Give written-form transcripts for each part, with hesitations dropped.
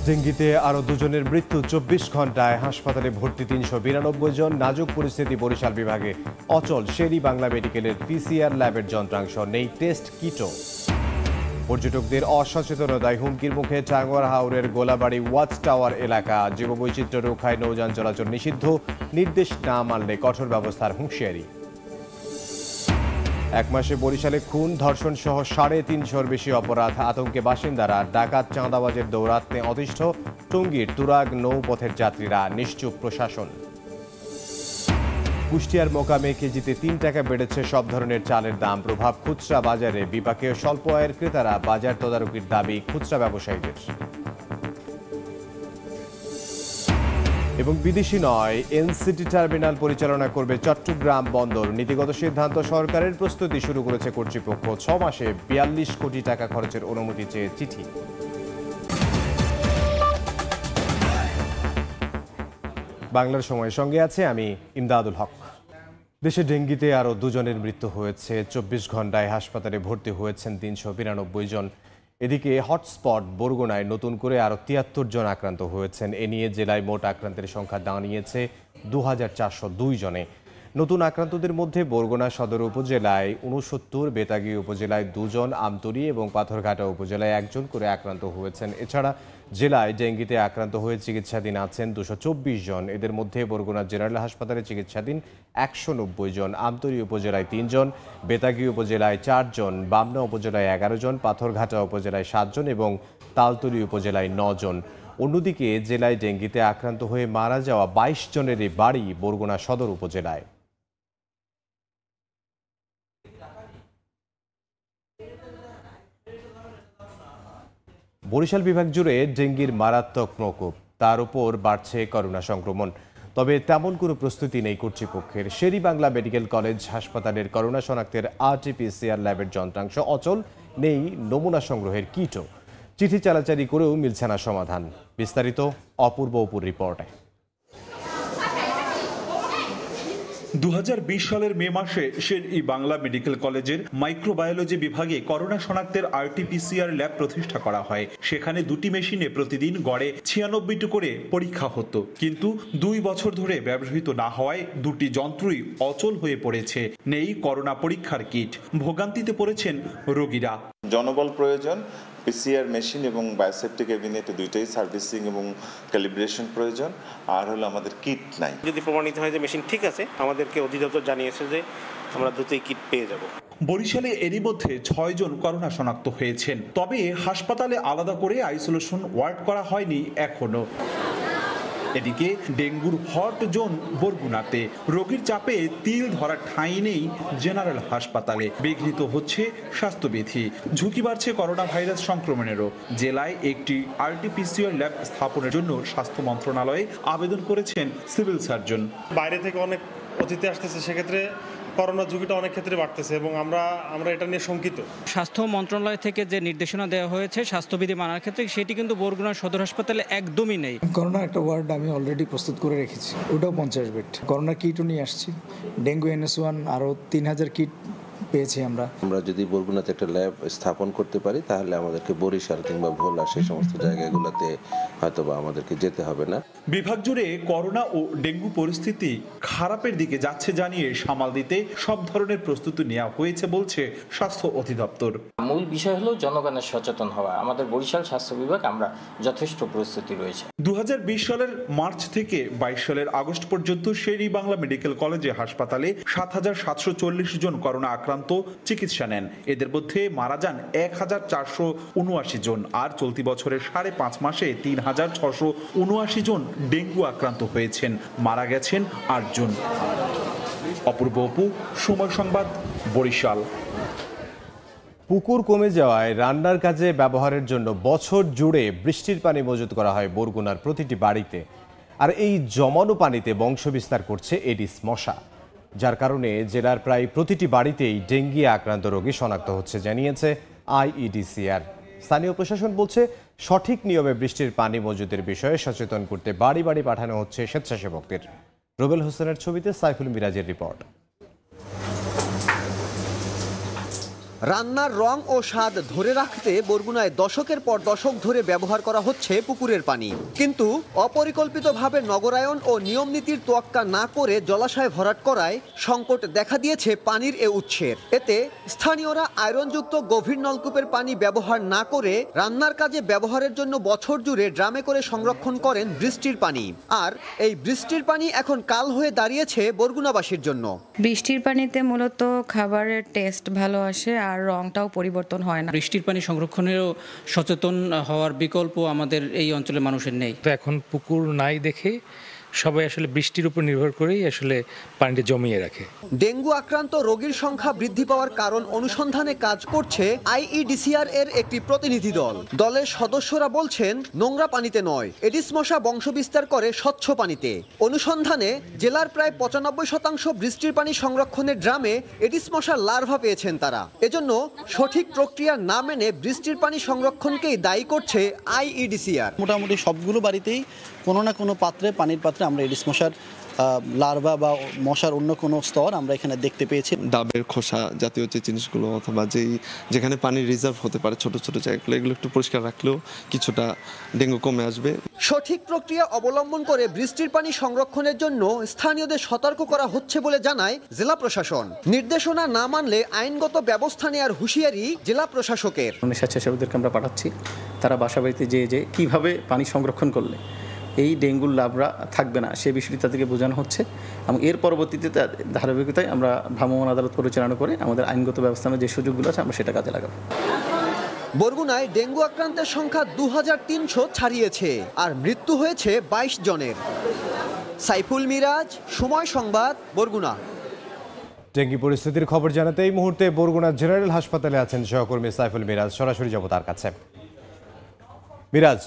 ডেঙ্গিতে আরও দুজনের মৃত্যু। ২৪ ঘন্টায় হাসপাতালে ভর্তি ৩৯২ জন। নাজুক পরিস্থিতি বরিশাল বিভাগে। অচল শেরি বাংলা মেডিকেলের পিসিআর ল্যাবের যন্ত্রাংশ, নেই টেস্ট কিটও। পর্যটকদের অসচেতনতায় হুমকির মুখে টাঙ্গুয়ার হাওরের গোলাবাড়ি ওয়াচ টাওয়ার এলাকা। জীববৈচিত্র্য রক্ষায় নৌযান চলাচল নিষিদ্ধ, নির্দেশ না মানলে কঠোর ব্যবস্থার হুঁশিয়ারি। এক মাসে বরিশালে খুন, ধর্ষণ সহ ৩৫০-র বেশি অপরাধ। আতঙ্কে বাসিন্দারা। ডাকাত চাঁদাবাজের দৌরাত্ম্যে অতিষ্ঠ টঙ্গীর তুরাগ নৌপথের যাত্রীরা। নিশ্চুপ প্রশাসন। কুষ্টিয়ার মোকামে কেজিতে ৩ টাকা বেড়েছে সব ধরনের চালের দাম। প্রভাব খুচরা বাজারে। বিপাকে স্বল্প আয়ের ক্রেতারা। বাজার তদারকির দাবি খুচরা ব্যবসায়ীদের। এবং বিদেশি নয়, এনসিটি টার্মিনাল পরিচালনা করবে চট্টগ্রাম বন্দর। নীতিগত সিদ্ধান্ত সরকারের, প্রস্তুতি শুরু করেছে কর্তৃপক্ষ। ৬ মাসে ৪২ কোটি টাকা খরচের অনুমতি চেয়ে চিঠি। বাংলার সময়ের সঙ্গে আছে আমি ইমদাদুল হক। দেশে ডেঙ্গিতে আরও দুজনের মৃত্যু হয়েছে। ২৪ ঘন্টায় হাসপাতালে ভর্তি হয়েছেন ৩৯২ জন। এদিকে হটস্পট বরগুনায় নতুন করে আরও ৭৩ জন আক্রান্ত হয়েছেন। এ নিয়ে জেলায় মোট আক্রান্তের সংখ্যা দাঁড়িয়েছে ২৪০২ জনে। নতুন আক্রান্তদের মধ্যে বরগুনা সদর উপজেলায় ৬৯, বেতাগী উপজেলায় ২ জন, আমতলী এবং পাথরঘাটা উপজেলায় ১ জন করে আক্রান্ত হয়েছেন। এছাড়া জেলায় ডেঙ্গিতে আক্রান্ত হয়ে চিকিৎসাধীন আছেন ২২৪ জন। এদের মধ্যে বরগুনা জেনারেল হাসপাতালে চিকিৎসাধীন ১৯০ জন, আমতলী উপজেলায় ৩ জন, বেতাগী উপজেলায় ৪ জন, বামনা উপজেলায় ১১ জন, পাথরঘাটা উপজেলায় ৭ জন এবং তালতলী উপজেলায় ৯ জন। অন্যদিকে জেলায় ডেঙ্গিতে আক্রান্ত হয়ে মারা যাওয়া ২২ জনেরই বাড়ি বরগুনা সদর উপজেলায়। বরিশাল বিভাগ জুড়ে ডেঙ্গির মারাত্মক প্রকোপ। তার উপর বাড়ছে করোনা সংক্রমণ। তবে তেমন কোনো প্রস্তুতি নেই কর্তৃপক্ষের। শেরি বাংলা মেডিকেল কলেজ হাসপাতালের করোনা শনাক্তের আরটিপিসিআর ল্যাবের যন্ত্রাংশ অচল, নেই নমুনা সংগ্রহের কিটও। চিঠি চালাচালি করেও মিলছে না সমাধান। বিস্তারিত অপূর্ব অপুর রিপোর্টে। ২০২০ সালের মে মাসে শের-ই বাংলা মেডিকেল কলেজের মাইক্রোবায়োলজি বিভাগে করোনা শনাক্তের আরটিপিসিআর ল্যাব প্রতিষ্ঠা করা হয়। সেখানে ২টি মেশিনে প্রতিদিন গড়ে ৯৬টি করে পরীক্ষা হতো। কিন্তু ২ বছর ধরে ব্যবহৃত না হওয়ায় ২টি যন্ত্রই অচল হয়ে পড়েছে। নেই করোনা পরীক্ষার কিট। ভোগান্তিতে পড়েছেন রোগীরা। জনবল প্রয়োজন, পিসিআর মেশিন এবং বায়োসেফটি ক্যাবিনেট দুইটাই সার্ভিসিং এবং ক্যালিব্রেশন প্রয়োজন। আর হলো আমাদের কিট নাই। যদি প্রমাণিত হয় যে মেশিন ঠিক আছে, আমাদেরকে অধিদপ্তর জানিয়েছে যে আমরা দ্রুতই কিট পেয়ে যাব। বরিশালে এরই মধ্যে ৬ জন করোনা শনাক্ত হয়েছেন। তবে হাসপাতালে আলাদা করে আইসোলেশন ওয়ার্ড করা হয়নি এখনো। এদিকে ডেঙ্গুর হট জোন বরগুনাতে। রোগীর চাপে তিল ধরা ঠাঁই নেই জেনারেল হাসপাতালে। বিঘ্নিত হচ্ছে স্বাস্থ্যবিধি। ঝুঁকি বাড়ছে করোনা ভাইরাস সংক্রমণেরও। জেলায় একটি আরটিপিসিআর ল্যাব স্থাপনের জন্য স্বাস্থ্য মন্ত্রণালয়ে আবেদন করেছেন সিভিল সার্জন। বাইরে থেকে অনেক অতিথি আসতেছে, সেক্ষেত্রে করোনা ঝুঁকিটা অনেক ক্ষেত্রে বাড়তেছে এবং আমরা এটা নিয়ে শঙ্কিত। স্বাস্থ্য মন্ত্রণালয় থেকে যে নির্দেশনা দেওয়া হয়েছে স্বাস্থ্যবিধি মানার ক্ষেত্রে, সেটি কিন্তু বরগুনা সদর হাসপাতালে একদমই নেই। করোনা একটা ওয়ার্ড আমি অলরেডি প্রস্তুত করে রেখেছি, ওটাও 50 বেড। করোনা কিটও নিয়ে আসছি। ডেঙ্গু NS1 আরও ৩,০০০ কিট পেয়েছি আমরা যদি বরগুনাতে একটা ল্যাব স্থাপন করতে পারি, তাহলে আমাদেরকে বরিশাল কিংবা ভোলা সেই সমস্ত জায়গাগুলোতে হয়তোবা আমাদেরকে যেতে হবে না। বিভাগ জুড়ে করোনা ও ডেঙ্গু পরিস্থিতি খারাপের দিকে যাচ্ছে জানিয়ে সামাল দিতে সব ধরনের প্রস্তুতি নেওয়া হয়েছে বলছে স্বাস্থ্য অধিদপ্তর। মূল বিষয় হলো জনগণের সচেতন হওয়া। আমাদের বরিশাল স্বাস্থ্য বিভাগ আমরা যথেষ্ট প্রস্তুতি রয়েছে। ২০২০ সালের মার্চ থেকে ২২ সালের আগস্ট পর্যন্ত শের-ই বাংলা মেডিকেল কলেজে হাসপাতালে ৭৭৪০ জন করোনা আক্রান্ত চিকিৎসা নেন। এদের মধ্যে মারা যান ১,৪৭৯ জন। আর চলতি বছরের ৫.৫ মাসে ৩,৬৭৯ জন ডেঙ্গু আক্রান্ত হয়েছেন। মারা গেছেন ৮ জন। অপূর্ব অপু, সময় সংবাদ, বরিশাল। পুকুর কমে যাওয়ায় রান্নার কাজে ব্যবহারের জন্য বছর জুড়ে বৃষ্টির পানি মজুত করা হয় বরগুনার প্রতিটি বাড়িতে। আর এই জমানো পানিতে বংশবিস্তার করছে এডিস মশা, যার কারণে জেলার প্রায় প্রতিটি বাড়িতেই ডেঙ্গি আক্রান্ত রোগী শনাক্ত হচ্ছে, জানিয়েছে আইইডিসিআর। স্থানীয় প্রশাসন বলছে, সঠিক নিয়মে বৃষ্টির পানি মজুদের বিষয়ে সচেতন করতে বাড়ি বাড়ি পাঠানো হচ্ছে স্বেচ্ছাসেবকদের। রুবেল হোসেনের ছবিতে সাইফুল মিরাজের রিপোর্ট। রান্নার রং ও স্বাদ ধরে রাখতে বরগুনায় দশকের পর দশক ধরে ব্যবহার করা হচ্ছে পুকুরের পানি, কিন্তু অপরিকল্পিতভাবে নগরায়ন ও নিয়ম নীতির তোয়াক্কা না করে জলাশয় ভরাট করায় সংকট দেখা দিয়েছে পানির এ উৎসের। এতে স্থানীয়রা আয়রনযুক্ত গভীর নলকূপের পানি ব্যবহার না করে রান্নার কাজে ব্যবহারের জন্য বছর জুড়ে ড্রামে করে সংরক্ষণ করেন বৃষ্টির পানি। আর এই বৃষ্টির পানি এখন কাল হয়ে দাঁড়িয়েছে বরগুনাবাসীর জন্য। বৃষ্টির পানিতে মূলত খাবারের টেস্ট ভালো আসে আর রংটাও পরিবর্তন হয় না। বৃষ্টির পানি সংরক্ষণেরও সচেতন হওয়ার বিকল্প আমাদের এই অঞ্চলের মানুষের নেই। তো এখন পুকুর নাই দেখে সবাই আসলে বৃষ্টির উপর নির্ভর করেই আসলে পানিটা জমিয়ে রাখে। ডেঙ্গু আক্রান্ত রোগীর সংখ্যা বৃদ্ধি পাওয়ার কারণ অনুসন্ধানে কাজ করছে আইইডিসিআর এর একটি প্রতিনিধি দল। দলের সদস্যরা বলছেন নোংরা পানিতে নয়, এডিস মশা বংশবিস্তার করে স্বচ্ছ পানিতে। অনুসন্ধানে জেলার প্রায় 95% বৃষ্টির পানি সংরক্ষণের ড্রামে এডিস মশার লার্ভা পেয়েছেন তারা। এজন্য সঠিক প্রক্রিয়া না মেনে বৃষ্টির পানি সংরক্ষণকেই দায়ী করছে আইইডিসিআর। মোটামুটি সবগুলো বাড়িতেই কোনো না কোনো পাত্রে, পানির পাত্রে আমরা এডিস মশার লার্ভা বা মশার অন্য কোনো স্তর আমরা এখানে দেখতে পেয়েছি। ডাবের খোসা জাতীয় যে জিনিসগুলো অথবা যেখানে পানি রিজার্ভ হতে পারে ছোট ছোট জায়গাগুলো, এগুলো একটু পরিষ্কার রাখলেও কিছুটা ডেঙ্গু কমে আসবে। সঠিক প্রক্রিয়া অবলম্বন করে বৃষ্টির পানি সংরক্ষণের জন্য স্থানীয়দের সতর্ক করা হচ্ছে বলে জানায় জেলা প্রশাসন। নির্দেশনা না মানলে আইনগত ব্যবস্থা নেওয়ার হুঁশিয়ারি জেলা প্রশাসকের। স্বেচ্ছাসেবকদেরকে আমরা পাঠাচ্ছি, তারা বাসাবাড়িতে যে কিভাবে পানি সংরক্ষণ করলে এই ডেঙ্গুর লাভরা থাকবে না সে বিষয়টি তাদেরকে বোঝানো হচ্ছে, এবং এর পরবর্তীতে ধারাবাহিকতায় আমরা ভ্রাম্যমাণ আদালত পরিচালনা করে আমাদের আইনগত ব্যবস্থা যে সুযোগগুলো আছে আমরা সেটা কাজে লাগাবো। বরগুনায় ডেঙ্গু আক্রান্তের সংখ্যা 2300 ছাড়িয়েছে আর মৃত্যু হয়েছে 22 জনের। সাইফুল মিরাজ, সময় সংবাদ, বরগুনা। ডেঙ্গি পরিস্থিতির খবর জানাতে এই মুহূর্তে বরগুনা জেনারেল হাসপাতালে আছেন সহকর্মী সাইফুল মিরাজ। সরাসরি যাব তার কাছে। মিরাজ,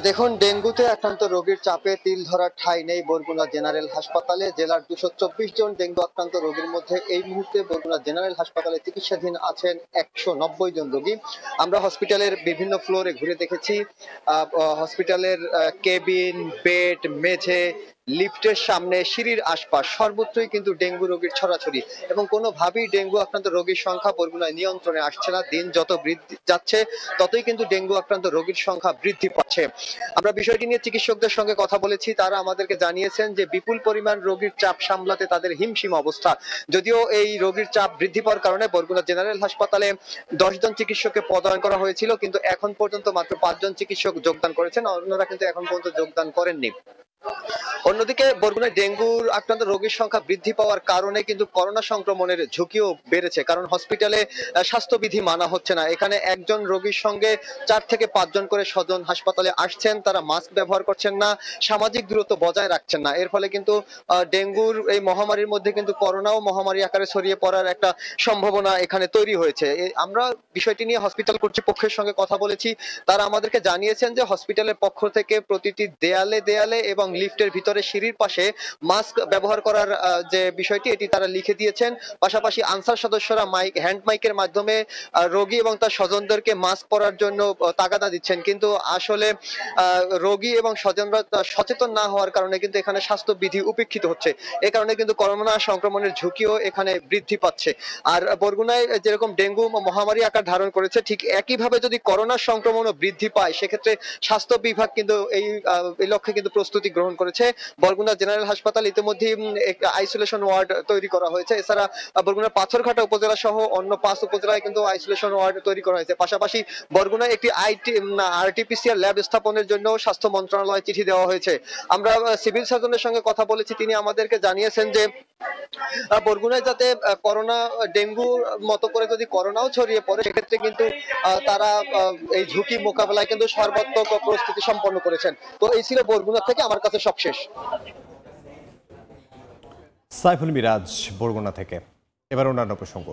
দেখুন, ডেঙ্গুতে আক্রান্ত রোগীর চাপে তিল ধরার ঠাঁই নেই বরগুনা জেনারেল হাসপাতালে। জেলার 224 জন ডেঙ্গু আক্রান্ত রোগীর মধ্যে এই মুহূর্তে বরগুনা জেনারেল হাসপাতালে চিকিৎসাধীন আছেন 190 জন রোগী। আমরা হসপিটালের বিভিন্ন ফ্লোরে ঘুরে দেখেছি, হসপিটালের কেবিন, বেড, মেঝে, লিফটের সামনে, সিঁড়ির আশপাশ সর্বত্রই কিন্তু ডেঙ্গু রোগীর ছড়াছড়ি, এবং কোনোভাবেই ডেঙ্গু আক্রান্ত রোগীর সংখ্যা বরগুনায় নিয়ন্ত্রণে আসছে না। দিন যত বৃদ্ধি যাচ্ছে ততই কিন্তু ডেঙ্গু আক্রান্ত রোগীর সংখ্যা বৃদ্ধি পাচ্ছে। আমরা বিষয়টি নিয়ে চিকিৎসকদের সঙ্গে কথা বলেছি, তারা আমাদেরকে জানিয়েছেন যে বিপুল পরিমাণ রোগীর চাপ সামলাতে তাদের হিমশিম অবস্থা। যদিও এই রোগীর চাপ বৃদ্ধি পাওয়ার কারণে বরগুনা জেনারেল হাসপাতালে 10 জন চিকিৎসককে পদায়ন করা হয়েছিল, কিন্তু এখন পর্যন্ত মাত্র 5 জন চিকিৎসক যোগদান করেছেন, অন্যরা কিন্তু এখন পর্যন্ত যোগদান করেননি। অন্যদিকে বরগুনায় ডেঙ্গুর আক্রান্ত রোগীর সংখ্যা বৃদ্ধি পাওয়ার কারণে কিন্তু করোনা সংক্রমণের ঝুঁকিও বেড়েছে, কারণ হসপিটালে স্বাস্থ্যবিধি মানা হচ্ছে না। এখানে একজন রোগীর সঙ্গে 4 থেকে 5 জন করে স্বজন হাসপাতালে আসছেন, তারা মাস্ক ব্যবহার করছেন না, সামাজিক দূরত্ব বজায় রাখছেন না। এর ফলে কিন্তু ডেঙ্গুর এই মহামারীর মধ্যে কিন্তু করোনাও মহামারী আকারে ছড়িয়ে পড়ার একটা সম্ভাবনা এখানে তৈরি হয়েছে। আমরা বিষয়টি নিয়ে হসপিটাল কর্তৃপক্ষের সঙ্গে কথা বলেছি, তারা আমাদেরকে জানিয়েছেন যে হসপিটালের পক্ষ থেকে প্রতিটি দেয়ালে দেয়ালে এবং লিফটের ভিতরে সিঁড়ির পাশে মাস্ক ব্যবহার করার যে বিষয়টি এটি তারা লিখে দিয়েছেন। পাশাপাশি আনসার সদস্যরা হ্যান্ড মাইকের মাধ্যমে রোগী এবং তার স্বজনদেরকে মাস্ক পরার জন্য তাগাদা দিচ্ছেন, কিন্তু আসলে রোগী এবং স্বজনরা সচেতন না হওয়ার কারণে কিন্তু এখানে স্বাস্থ্যবিধি উপেক্ষিত হচ্ছে। এ কারণে কিন্তু করোনা সংক্রমণের ঝুঁকিও এখানে বৃদ্ধি পাচ্ছে। আর বরগুনায় যেরকম ডেঙ্গু মহামারী আকার ধারণ করেছে, ঠিক একইভাবে যদি করোনা সংক্রমণও বৃদ্ধি পায় সেক্ষেত্রে স্বাস্থ্য বিভাগ কিন্তু এই লক্ষ্যে কিন্তু প্রস্তুতি গ্রহণ করেছে। বরগুনা জেনারেল হাসপাতাল ইতিমধ্যে একটা আইসোলেশন ওয়ার্ড তৈরি করা হয়েছে। এছাড়া বরগুনার পাথরঘাটা উপজেলা সহ অন্য 5 উপজেলায় কিন্তু আইসোলেশন ওয়ার্ড তৈরি করা হয়েছে। পাশাপাশি বরগুনায় একটি আরটিপিসিআর ল্যাব স্থাপনের জন্য স্বাস্থ্য মন্ত্রণালয়ে চিঠি দেওয়া হয়েছে। আমরা সিভিল সার্জনের সঙ্গে কথা বলেছি, তিনি আমাদেরকে জানিয়েছেন যে বরগুনায় যাতে করোনা ডেঙ্গুর মতো করে যদি করোনাও ছড়িয়ে পড়ে সেক্ষেত্রে কিন্তু তারা এই ঝুঁকি মোকাবেলায় কিন্তু সর্বাত্মক প্রস্তুতি সম্পন্ন করেছেন। তো এই ছিল বরগুনা থেকে আমার কাছে সবশেষ। সাইফুল মিরাজ, বরগুনা থেকে। এবার অন্যান্য প্রসঙ্গ।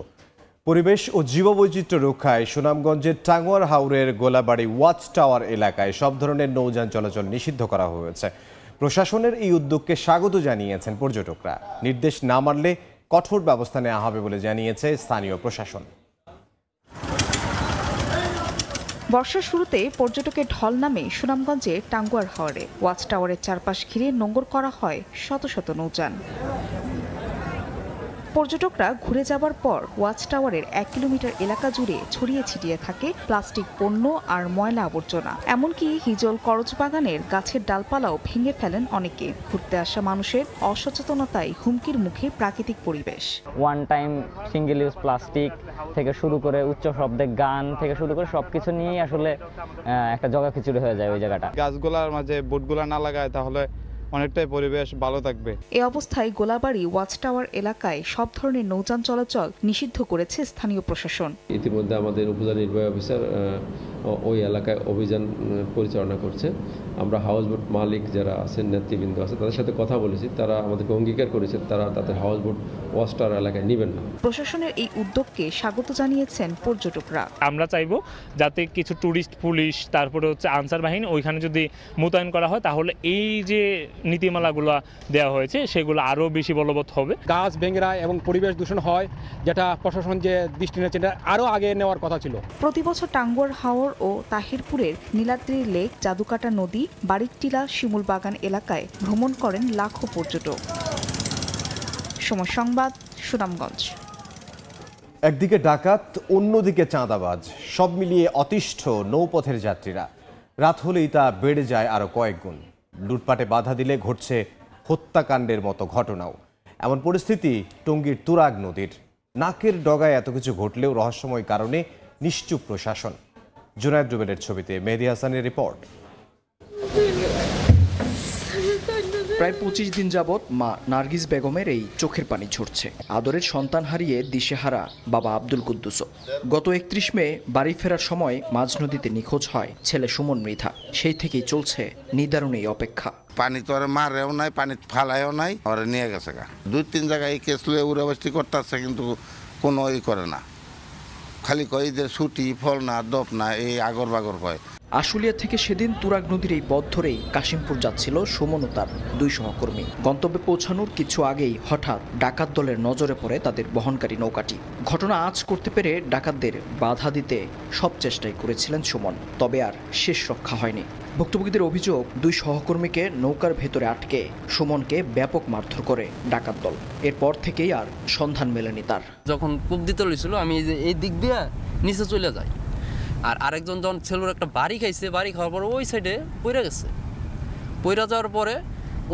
পরিবেশ ও জীববৈচিত্র্য রক্ষায় সুনামগঞ্জের টাঙ্গুয়ার হাওরের গোলাবাড়ি ওয়াচ টাওয়ার এলাকায় সব ধরনের নৌযান চলাচল নিষিদ্ধ করা হয়েছে। প্রশাসনের এই উদ্যোগকে স্বাগত জানিয়েছেন পর্যটকরা। নির্দেশ না মানলে কঠোর ব্যবস্থা নেওয়া হবে বলে জানিয়েছে স্থানীয় প্রশাসন। বর্ষার শুরুতে পর্যটকের ঢল নামে সুনামগঞ্জে টাঙ্গুয়ার হাওরে। ওয়াচ টাওয়ারের চারপাশ ঘিরে নোঙর করা হয় শত শত নৌযান। পর্যটকরা ঘুরে যাবার পর ওয়াচ টাওয়ারের 1 কিলোমিটার এলাকা জুড়ে ছড়িয়ে ছিটিয়ে থাকে প্লাস্টিক পণ্য আর ময়লা আবর্জনা। এমনকি হিজল করজবাগানের গাছের ডালপালাও ভেঙে ফেলেন অনেকে। ঘুরতে আসা মানুষের অসচেতনতায় হুমকির মুখে প্রাকৃতিক পরিবেশ। One time single use plastic থেকে শুরু করে উচ্চ শব্দে গান থেকে শুরু করে সবকিছু নিয়েই আসলে একটা জগাখিচুড়ি হয়ে যায় ওই জায়গাটা। গাছগুলার মাঝে বোটগুলা না লাগায় তাহলে অনেকটাই পরিবেশ ভালো থাকবে। এই অবস্থায় গোলাবাড়ি ওয়াচ টাওয়ার এলাকায় সব ধরনের নৌযান চলাচল নিষিদ্ধ করেছে স্থানীয় প্রশাসন। ইতিমধ্যে আমাদের উপজেলা নির্বাহী অফিসার ওই এলাকায় অভিযান পরিচালনা করছে। আমরা হাউসবোট মালিক যারা আছেন, নেতৃবৃন্দ আছে, তাদের সাথে কথা বলেছি। তারা আমাদেরকে অঙ্গীকার করেছে তারা তাদের হাউসবোট ওয়াচ টাওয়ার এলাকায় নেবেন না। প্রশাসনের এই উদ্যোগকে স্বাগত জানিয়েছেন পর্যটকরা। আমরা চাইবো যাতে কিছু টুরিস্ট পুলিশ তারপরে আনসার বাহিনী ওইখানে যদি মোতায়েন করা হয় তাহলে এই যে নীতিমালাগুলো দেওয়া হয়েছে সেগুলো আরও বেশি বলবৎ হবে। গাছ ভেঙে এবং পরিবেশ দূষণ হয়, যেটা প্রশাসন যে দৃষ্টি নিয়েছে আরও আগে নেওয়ার কথা ছিল। প্রতি বছর টাঙ্গুয়ার হাওর ও তাহিরপুরের নীলাদ্রি লেক, জাদুকাটা নদী, বারিকটিলা, শিমুল বাগান এলাকায় ভ্রমণ করেন লাখো পর্যটক। সময় সংবাদ, সুনামগঞ্জ। একদিকে ডাকাত, অন্যদিকে চাঁদাবাজ, সব মিলিয়ে অতিষ্ঠ নৌপথের যাত্রীরা। রাত হলেই তা বেড়ে যায় আরও কয়েক গুণ। লুটপাটে বাধা দিলে ঘটছে হত্যাকাণ্ডের মতো ঘটনাও। এমন পরিস্থিতি টঙ্গীর তুরাগ নদীর। নাকের ডগায় এত কিছু ঘটলেও রহস্যময় কারণে নিশ্চুপ প্রশাসন। জুনায়েদ রুবেলের ছবিতে মেহেদী হাসানের রিপোর্ট। প্রায় 25 দিন যাবৎ মা নার্গিস বেগমের এই চোখের পানি ঝরছে। আদরের সন্তান হারিয়ে দিশেহারা বাবা আব্দুল কুদ্দুসও। গত 31 মে বাড়ি ফেরার সময় মাঝ নদীতে নিখোঁজ হয় ছেলে সুমন মৃধা। সেই থেকেই চলছে নিদারুণ এই অপেক্ষা। পানি তো আর মারেও নাই, পানি ফালায়ও নাই, ওরা নিয়ে গেছে গা। 2-3 জায়গায় এই কেস লয়ে উড়াবাস্তি করতেছে, কিন্তু কোনো করে না। খালি কয় যে ছুটি ফল না দপ না, এই আগর বাগর কয়। আশুলিয়া থেকে সেদিন তুরাগ নদীর এই পথ ধরেই কাশিমপুর যাচ্ছিল সুমন ও তার 2 সহকর্মী। গন্তব্যে পৌঁছানোর কিছু আগেই হঠাৎ ডাকাত দলের নজরে পড়ে তাদের বহনকারী নৌকাটি। ঘটনা আঁচ করতে পেরে ডাকাতদের বাধা দিতে সব চেষ্টাই করেছিলেন সুমন, তবে আর শেষ রক্ষা হয়নি। ভুক্তভোগীদের অভিযোগ 2 সহকর্মীকে নৌকার ভেতরে আটকে সুমনকে ব্যাপক মারধর করে ডাকাত দল। এরপর থেকেই আর সন্ধান মেলেনি তার। যখন কূপ দিতে লইছিল আমি এই দিক দিয়ে নিচে চলে যাই, আর আরেকজন যখন ছেলের একটা বাড়ি খাইছে, বাড়ি খাওয়ার পরে ওই সাইডে পইরা গেছে। পইরা যাওয়ার পরে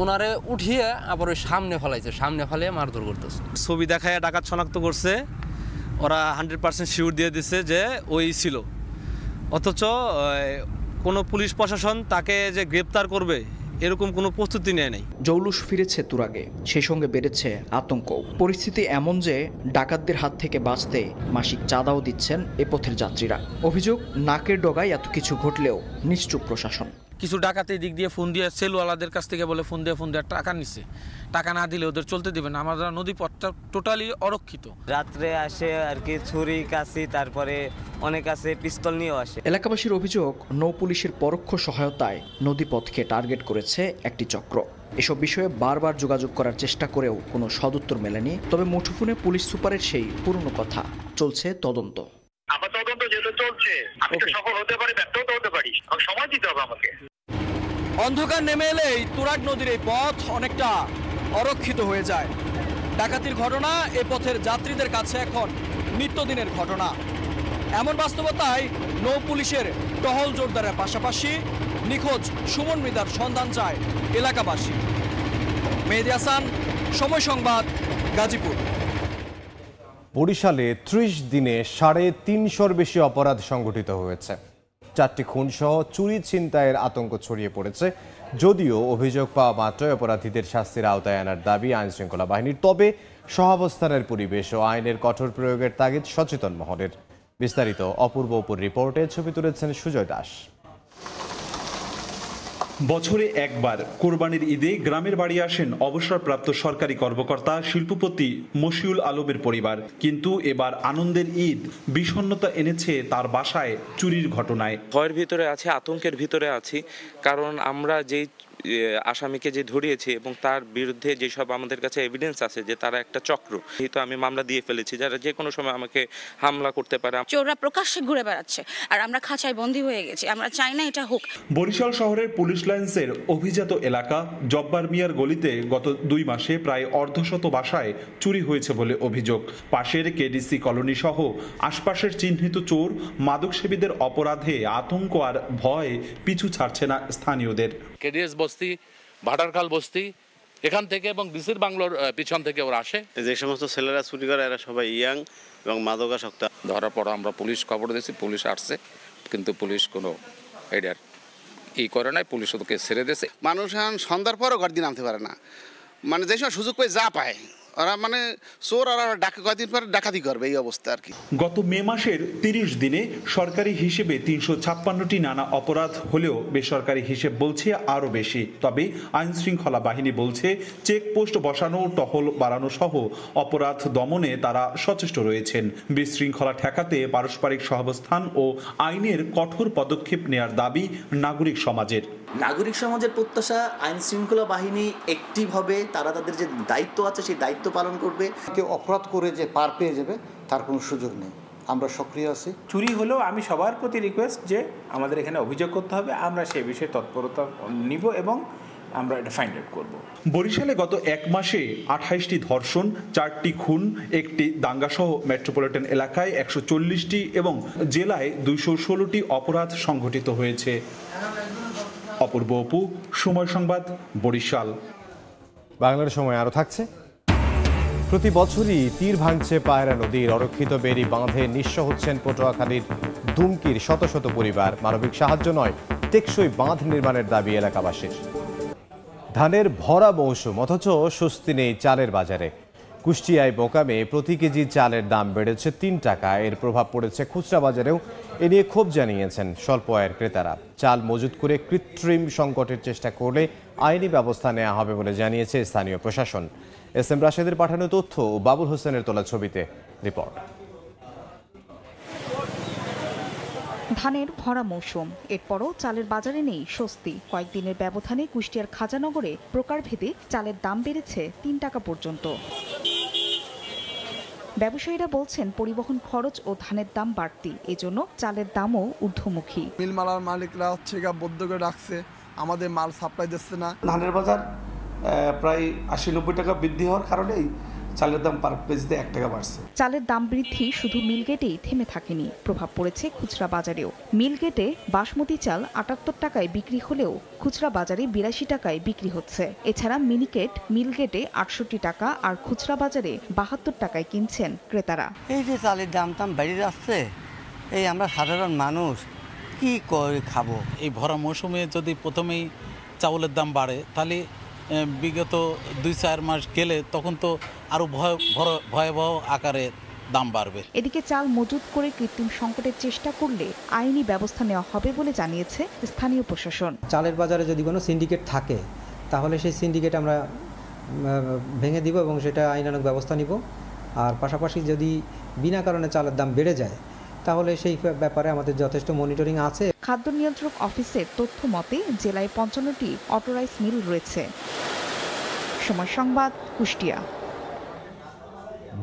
ওনারে উঠিয়ে আবার ওই সামনে ফেলাইছে, সামনে ফেলিয়ে মারধর করতেছে। ছবি দেখায় ডাকাত শনাক্ত করছে, ওরা 100% শিওর দিয়ে দিচ্ছে যে ওই ছিল। অথচ কোনো পুলিশ প্রশাসন তাকে যে গ্রেপ্তার করবে এরকম কোনো প্রস্তুতি নেয় নাই। জৌলুস ফিরেছে তুরাগে, সেই সঙ্গে বেড়েছে আতঙ্ক। পরিস্থিতি এমন যে ডাকাতদের হাত থেকে বাঁচতে মাসিক চাঁদাও দিচ্ছেন এ পথের যাত্রীরা। অভিযোগ, নাকের ডগায় এত কিছু ঘটলেও নিশ্চুপ প্রশাসন। কিছু ডাকাতি দিক দিয়ে ফোন দিয়ে সেলওয়ালাদের কাছ থেকে বলে ফোন দিয়ে টাকা নিচ্ছে। টাকা না দিলে ওদের চলতে দেবে না। আমরা নদী পথটা টোটালি অরক্ষিত। রাত্রে আসে আর কি ছুরি কাছি, তারপরে অনেক আছে পিস্তল নিয়েও আসে। এলাকাবাসীর অভিযোগ, নৌ পুলিশের পরোক্ষ সহায়তায় নদীপথকে টার্গেট করেছে একটি চক্র। এসব বিষয়ে বারবার যোগাযোগ করার চেষ্টা করেও কোনো সদুত্তর মেলেনি। তবে মুঠোফোনে পুলিশ সুপারের সেই পুরনো কথা, চলছে তদন্ত। আমার তদন্ত যেটা চলছে, আমি তো সফল হতে পারি, ব্যর্থও তো হতে পারি, সময় দিতে হবে আমাকে। অন্ধকার নেমে এলেই তুরাগ নদীর এই পথ অনেকটা অরক্ষিত হয়ে যায়। ডাকাতির ঘটনা এ পথের যাত্রীদের কাছে এখন নিত্যদিনের ঘটনা। এমন বাস্তবতায় নৌ পুলিশের টহল জোরদারের পাশাপাশি নিখোঁজ সুমন মৃধার সন্ধান চায় এলাকাবাসী। মেহেদী হাসান, সময় সংবাদ, গাজীপুর। বরিশালে 30 দিনে 350-র বেশি অপরাধ সংঘটিত হয়েছে। 4টি খুনসহ চুরি ছিনতাইয়ের আতঙ্ক ছড়িয়ে পড়েছে। যদিও অভিযোগ পাওয়া মাত্রই অপরাধীদের শাস্তির আওতায় আনার দাবি আইনশৃঙ্খলা বাহিনীর, তবে সহাবস্থানের পরিবেশ ও আইনের কঠোর প্রয়োগের তাগিদ সচেতন মহলের। বিস্তারিত অপূর্ব অপুর রিপোর্টে ছবি তুলেছেন সুজয় দাস। বছরে একবার কোরবানির ঈদে গ্রামের বাড়ি আসেন অবসরপ্রাপ্ত সরকারি কর্মকর্তা শিল্পপতি মশিউল আলমের পরিবার। কিন্তু এবার আনন্দের ঈদ বিষণ্ণতা এনেছে তার বাসায় চুরির ঘটনায়। ভয়ের ভিতরে আছি, আতঙ্কের ভিতরে আছি, কারণ আমরা যেই আসামিকে যে ধরিয়েছি এবং তার বিরুদ্ধে যেসব আমাদের কাছে এভিডেন্স আছে যে তারা একটা চক্র, যেহেতু আমি মামলা দিয়ে ফেলেছি যারা যে কোনো সময় আমাকে হামলা করতে পারে। চোররা প্রকাশ্যে ঘুরে বেড়াচ্ছে আর আমরা খাঁচায় বন্দী হয়ে গেছি। আমরা চাই না এটা হোক। বরিশাল শহরের পুলিশ বুশল্যান্ডসের অভিজাত এলাকা জব্বার মিয়ার গলিতে গত 2 মাসে প্রায় অর্ধশত বাসায় চুরি হয়েছে বলে অভিযোগ। পাশের কেডিসি কলোনি সহ আশপাশের চিহ্নিত চোর মাদকসেবীদের অপরাধে আতঙ্ক আর ভয় পিছু ছাড়ছে না স্থানীয়দের। কেডিএস বস্তি, ভাটারখাল বস্তি, এখান থেকে এবং ডিসির বাংলোর পিছন থেকে ওরা আসে। যে সমস্ত ছেলেরা চুরি করে এরা সবাই ইয়াং এবং মাদকাসক্ত। ধরার পর আমরা পুলিশ খবর দিয়েছি, পুলিশ আসছে, কিন্তু পুলিশ কোনো এটার করে নাই, পুলিশ ওদেরকে ছেড়ে দিয়েছে। মানুষ এখন সন্ধ্যার পরও ঘর দিন আনতে পারে না, মানে যে সময় সুযোগ পেয়ে যা পায় ওরা মানে চোর আর কয়েকদিন পরে ডাকাতি করবে, এই অবস্থা আর কি। গত মে মাসের 30 দিনে সরকারি হিসেবে 356টি নানা অপরাধ হলেও বেসরকারি হিসেব বলছে আরও বেশি। তবে আইন শৃঙ্খলা বাহিনী বলছে চেকপোস্ট বসানো, টহল বাড়ানো সহ অপরাধ দমনে তারা সচেষ্ট রয়েছেন। বিশৃঙ্খলা ঠেকাতে পারস্পরিক সহাবস্থান ও আইনের কঠোর পদক্ষেপ নেয়ার দাবি নাগরিক সমাজের। নাগরিক সমাজের প্রত্যাশা আইন শৃঙ্খলা বাহিনী অ্যাক্টিভ হবে, তারা তাদের যে দায়িত্ব আছে সেই দায়িত্ব পালন করবে। কেউ অপরাধ করে যে পার পেয়ে যাবে তার কোনো সুযোগ নেই, আমরা সক্রিয় আছি। চুরি হলেও আমি সবার প্রতি রিকোয়েস্ট যে আমাদের এখানে অভিযোগ করতে হবে, আমরা সেই বিষয়ে তৎপরতা নিব এবং আমরা এটা ফাইন্ড আউট করব। বরিশালে গত 1 মাসে 28টি ধর্ষণ, 4টি খুন, 1টি দাঙ্গাসহ মেট্রোপলিটন এলাকায় 140টি এবং জেলায় 216টি অপরাধ সংঘটিত হয়েছে। অপূর্ব অপু, সময় সংবাদ, বরিশাল। বাংলার সময় আরও থাকছে। প্রতি বছরই তীর ভাঙছে পায়রা নদীর অরক্ষিত বেড়ি বাঁধে নিঃস্ব হচ্ছেন পটুয়াখালীর দুমকির শত শত পরিবার। মানবিক সাহায্য নয়, টেকসই বাঁধ নির্মাণের দাবি এলাকাবাসীর। ধানের ভরা মৌসুম, অথচ স্বস্তি নেই চালের বাজারে। কুষ্টিয়ায় মোকামে প্রতি কেজি চালের দাম বেড়েছে 3 টাকা। এর প্রভাব পড়েছে খুচরা বাজারেও। এ নিয়ে ক্ষোভ জানিয়েছেন স্বল্প আয়ের ক্রেতারা। চাল মজুত করে কৃত্রিম সংকটের চেষ্টা করলে আইনি ব্যবস্থা নেওয়া হবে বলে জানিয়েছে স্থানীয় প্রশাসন। এস এম রাশেদের পাঠানো তথ্য ও বাবুল হোসেনের তোলা ছবিতে রিপোর্ট। ধানের ভরা মৌসুম, এরপরও চালের বাজারে নেই স্বস্তি। কয়েকদিনের ব্যবধানে কুষ্টিয়ার খাজানগরে প্রকারভেদে চালের দাম বেড়েছে 3 টাকা পর্যন্ত। ব্যবসায়ীরা বলছেন পরিবহন খরচ ও ধানের দাম বাড়তি, এজন্য চালের দামও ঊর্ধ্বমুখী। মিলমালার মালিকরা হচ্ছে বদ্ধ করে রাখছে, আমাদের মাল সাপ্লাই দিচ্ছে না। ধানের বাজার প্রায় 80-90 টাকা বৃদ্ধি হওয়ার কারণেই চালের দাম পার কেজিতে 1 টাকা বাড়ছে। চালের দাম বৃদ্ধি শুধু মিলগেটেই থেমে থাকেনি, প্রভাব পড়েছে খুচরা বাজারেও। মিলগেটে বাসমতি চাল 78 টাকায় বিক্রি হলেও খুচরা বাজারে 82 টাকায় বিক্রি হচ্ছে। এছাড়া মিনিকেট মিলগেটে 68 টাকা আর খুচরা বাজারে 72 টাকায় কিনছেন ক্রেতারা। এই যে চালের দাম বেড়ে যাচ্ছে, এই আমরা সাধারণ মানুষ কি করে খাবো? এই ভরা মৌসুমে যদি প্রথমেই চাউলের দাম বাড়ে, তাহলে বিগত 2-4 মাস গেলে তখন তো আরো ভয়াবহ আকারে দাম বাড়বে। এদিকে চাল মজুত করে কৃত্রিম সংকটের চেষ্টা করলে আইনি ব্যবস্থা নেওয়া হবে বলে জানিয়েছে স্থানীয় প্রশাসন। চালের বাজারে যদি কোনো সিন্ডিকেট থাকে তাহলে সেই সিন্ডিকেট আমরা ভেঙে দিব এবং সেটা আইনানুগ ব্যবস্থা নিব। আর পাশাপাশি যদি বিনা কারণে চালের দাম বেড়ে যায় তাহলে সেই ব্যাপারে আমাদের যথেষ্ট মনিটরিং আছে। খাদ্য নিয়ন্ত্রক অফিসের তথ্য মতে জেলায় 55টি অটোরাইস মিল রয়েছে। সময় সংবাদ, কুষ্টিয়া।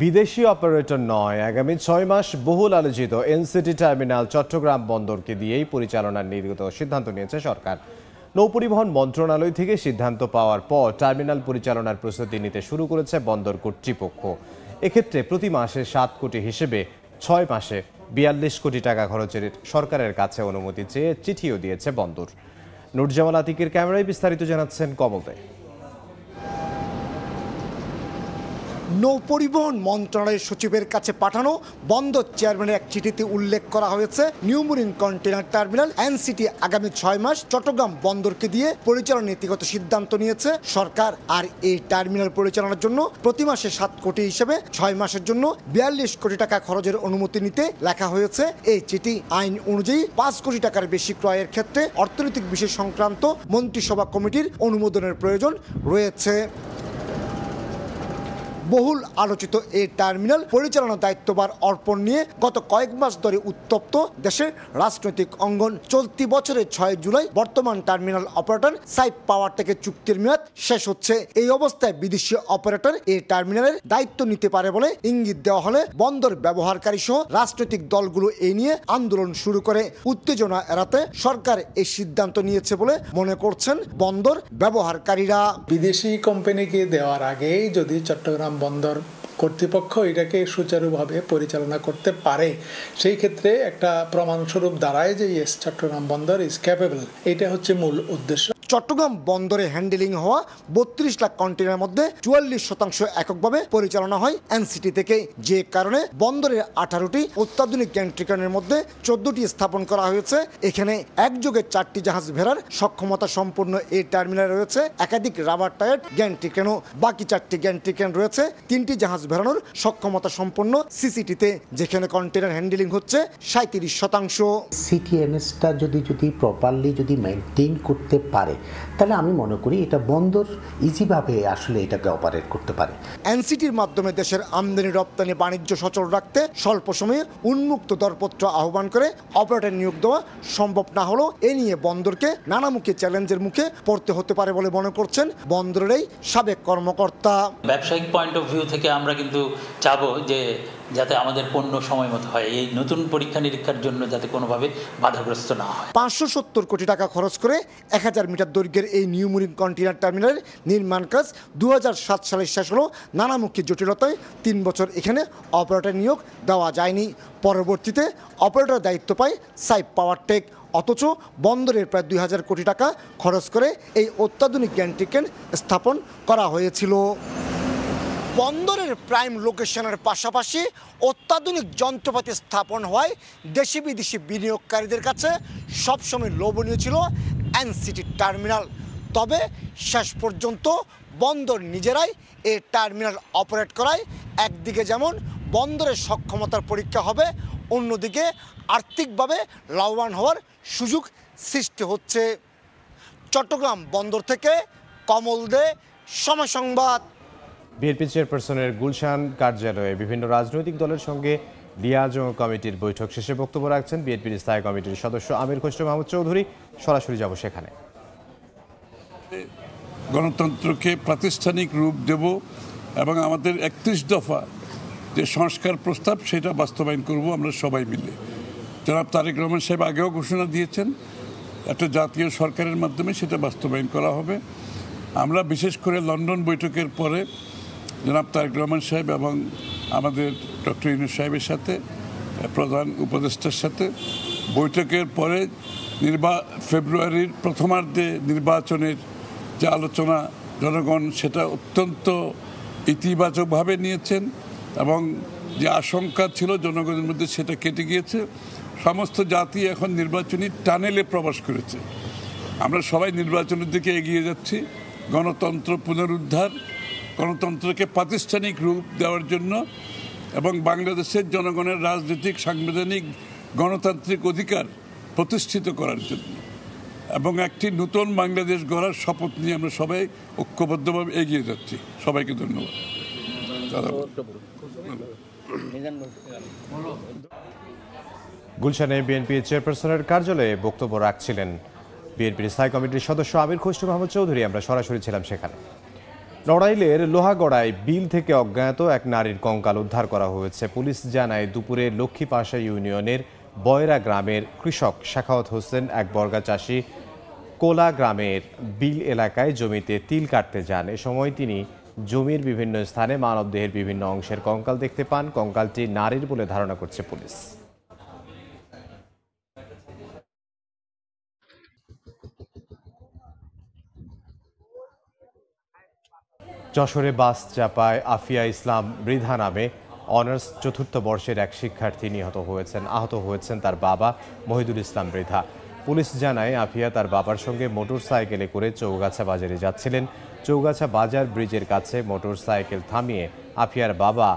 বিদেশি অপারেটর নয়, আগামী 6 মাস বহুল আলোচিত এনসিটি টার্মিনাল চট্টগ্রাম বন্দরকে দিয়েই পরিচালনার নির্গত সিদ্ধান্ত নিয়েছে সরকার। নৌপরিবহন মন্ত্রণালয় থেকে সিদ্ধান্ত পাওয়ার পর টার্মিনাল পরিচালনার প্রস্তুতি নিতে শুরু করেছে বন্দর কর্তৃপক্ষ। এক্ষেত্রে প্রতি মাসে 7 কোটি হিসেবে 6 মাসে 42 কোটি টাকা খরচের সরকারের কাছে অনুমতি চেয়ে চিঠিও দিয়েছে বন্দর। নুরজামাল আতিকের ক্যামেরায় বিস্তারিত জানাচ্ছেন কমল দে। নৌপরিবহন মন্ত্রণালয়ের সচিবের কাছে পাঠানো বন্দর চেয়ারম্যানের এক চিঠিতে উল্লেখ করা হয়েছে new marine container terminal NCT আগামী 6 মাস চট্টগ্রাম বন্দরকে দিয়ে পরিচালনার নীতিগত সিদ্ধান্ত নিয়েছে সরকার। আর এই টার্মিনাল পরিচালনার জন্য প্রতি মাসে 7 কোটি হিসেবে 6 মাসের জন্য 42 কোটি টাকা খরচের অনুমতি নিতে লেখা হয়েছে এই চিঠি। আইন অনুযায়ী 5 কোটি টাকার বেশি ক্রয়ের ক্ষেত্রে অর্থনৈতিক বিষয় সংক্রান্ত মন্ত্রিসভা কমিটির অনুমোদনের প্রয়োজন রয়েছে। বহুল আলোচিত এই টার্মিনাল পরিচালনা দায়িত্বভার অর্পণ নিয়ে গত কয়েক মাস ধরে উত্তপ্ত দেশের রাজনৈতিক অঙ্গন। চলতি বছরের 6 জুলাই বর্তমান টার্মিনাল অপারেটর সাইপ পাওয়ার থেকে চুক্তির মেয়াদ শেষ হচ্ছে। এই অবস্থায় বিদেশি অপারেটর এই টার্মিনালের দায়িত্ব নিতে পারে বলে ইঙ্গিত দেওয়া হলে বন্দর ব্যবহারকারী সহ রাজনৈতিক দলগুলো এই নিয়ে আন্দোলন শুরু করে। উত্তেজনা এড়াতে সরকার এই সিদ্ধান্ত নিয়েছে বলে মনে করছেন বন্দর ব্যবহারকারীরা। বিদেশি কোম্পানিকে দেওয়ার আগেই যদি চট্টগ্রাম বন্দর কর্তৃপক্ষ এটাকে সুচারুভাবে পরিচালনা করতে পারে, সেই ক্ষেত্রে একটা প্রমাণস্বরূপ দাঁড়ায় যে ইয়েস, চট্টগ্রাম বন্দর ইজ ক্যাপেবল। এটা হচ্ছে মূল উদ্দেশ্য। চট্টগ্রাম বন্দরে হ্যান্ডেলিং হওয়া 32 লাখ কন্টেনারের মধ্যে 44% এককভাবে পরিচালনা হয় এনসিটি থেকে, যে কারণে বন্দরের 18টি অত্যাধুনিক গ্যান্ট্রিকানের মধ্যে 14টি স্থাপন করা হয়েছে। এখানে একযোগে 4টি জাহাজ ভেড়ার সক্ষমতা সম্পন্ন এই টার্মিনাল রয়েছে একাধিক রাবার টায়ার গ্যান্ট্রিকানও। বাকি 4টি গ্যান্ট্রিকান রয়েছে 3টি জাহাজ ভেড়ানোর সক্ষমতা সম্পন্ন সিসিটিতে, যেখানে কন্টেনার হ্যান্ডেলিং হচ্ছে 37%। সিটিএমএসটা যদি প্রপারলি মেনটেন করতে পারে, তাহলে আমি মনে করি এটা বন্দর ইজিভাবে আসলে এটাকে অপারেট করতে পারে। এনসিটির মাধ্যমে দেশের আমদানি রপ্তানি বাণিজ্য সচল রাখতে স্বল্প সময়ে উন্মুক্ত দরপত্র আহ্বান করে অপারেটর নিয়োগ দেওয়া সম্ভব না হলেও এ নিয়ে বন্দরকে নানামুখী চ্যালেঞ্জের মুখে পড়তে হতে পারে বলে মনে করছেন বন্দরের এই সাবেক কর্মকর্তা। ব্যবসায়িক পয়েন্ট অফ ভিউ থেকে আমরা কিন্তু চাবো যে যাতে আমাদের পণ্য সময় মতো হয়, এই নতুন পরীক্ষা নিরীক্ষার জন্য যাতে কোনোভাবে বাধাগ্রস্ত না হয়। 570 কোটি টাকা খরচ করে 1000 মিটার দৈর্ঘ্যের এই নিউ মুরিন কন্টেইনার টার্মিনালের নির্মাণ কাজ 2007 সালে শেষ হলো। নানামুখী জটিলতায় 3 বছর এখানে অপারেটর নিয়োগ দেওয়া যায়নি। পরবর্তীতে অপারেটর দায়িত্ব পায় সাইপ পাওয়ার টেক। অথচ বন্দরের প্রায় 2000 কোটি টাকা খরচ করে এই অত্যাধুনিক গ্যান্ট্রিকেন স্থাপন করা হয়েছিল। বন্দরের প্রাইম লোকেশনের পাশাপাশি অত্যাধুনিক যন্ত্রপাতি স্থাপন হওয়ায় দেশি বিদেশি বিনিয়োগকারীদের কাছে সবসময় লোভনীয় ছিল এনসিটি টার্মিনাল। তবে শেষ পর্যন্ত বন্দর নিজেরাই এই টার্মিনাল অপারেট করায় একদিকে যেমন বন্দরের সক্ষমতার পরীক্ষা হবে, অন্যদিকে আর্থিকভাবে লাভবান হওয়ার সুযোগ সৃষ্টি হচ্ছে। চট্টগ্রাম বন্দর থেকে কমল দে, সময় সংবাদ। বিএনপি চেয়ারপারসনের গুলশান কার্যালয়ে বিভিন্ন রাজনৈতিক দলের সঙ্গে লিয়াজো কমিটির বৈঠক শেষে বক্তব্য রাখছেন বিএনপির স্থায়ী কমিটির সদস্য আমির খসরু মাহমুদ চৌধুরী। সরাসরি যাব সেখানে। গণতন্ত্রকে প্রাতিষ্ঠানিক রূপ দেব এবং আমাদের 31 দফা যে সংস্কার প্রস্তাব সেটা বাস্তবায়ন করব আমরা সবাই মিলে। জনাব তারেক রহমান সাহেব আগেও ঘোষণা দিয়েছেন একটা জাতীয় সরকারের মাধ্যমে সেটা বাস্তবায়ন করা হবে। আমরা বিশেষ করে লন্ডন বৈঠকের পরে জনাব তারেক রহমান সাহেব এবং আমাদের ডক্টর ইউনূস সাহেবের সাথে প্রধান উপদেষ্টার সাথে বৈঠকের পরে ফেব্রুয়ারির প্রথমার্ধে নির্বাচনের যে আলোচনা জনগণ সেটা অত্যন্ত ইতিবাচকভাবে নিয়েছেন এবং যে আশঙ্কা ছিল জনগণের মধ্যে সেটা কেটে গিয়েছে। সমস্ত জাতি এখন নির্বাচনী টানেলে প্রবেশ করেছে। আমরা সবাই নির্বাচনের দিকে এগিয়ে যাচ্ছি। গণতন্ত্র পুনরুদ্ধার, গণতন্ত্রকে প্রাতিষ্ঠানিক রূপ দেওয়ার জন্য এবং বাংলাদেশের জনগণের রাজনৈতিক, সাংবিধানিক, গণতান্ত্রিক অধিকার প্রতিষ্ঠিত করার জন্য এবং একটি নতুন বাংলাদেশ গড়ার শপথ নিয়ে আমরা সবাই ঐক্যবদ্ধভাবে এগিয়ে যাচ্ছি। সবাইকে ধন্যবাদ। গুলশানে বিএনপি চেয়ারপারসনের কার্যালয়ে বক্তব্য রাখছিলেন বিএনপির স্থায়ী কমিটির সদস্য আমির খসরু মাহমুদ চৌধুরী। আমরা সরাসরি ছিলাম সেখানে। নড়াইলের লোহাগড়ায় বিল থেকে অজ্ঞাত এক নারীর কঙ্কাল উদ্ধার করা হয়েছে। পুলিশ জানায় দুপুরে লক্ষ্মীপাশা ইউনিয়নের বয়রা গ্রামের কৃষক শাখাওয়াত হোসেন এক বর্গা চাষি কোলা গ্রামের বিল এলাকায় জমিতে তিল কাটতে যান। এ সময় তিনি জমির বিভিন্ন স্থানে মানবদেহের বিভিন্ন অংশের কঙ্কাল দেখতে পান। কঙ্কালটি নারীর বলে ধারণা করছে পুলিশ। যশোরে বাস চাপায় আফিয়া ইসলাম মৃধা নামে অনার্স 4র্থ বর্ষের এক শিক্ষার্থী আহত হয়েছেন তার বাবা মহিদুল ইসলাম মৃধা। পুলিশ জানায় আফিয়া তার বাবার সঙ্গে মোটরসাইকেলে করে চৌগাছা বাজারে যাচ্ছিলেন। চৌগাছা বাজার ব্রিজের কাছে মোটরসাইকেল থামিয়ে আফিয়ার বাবা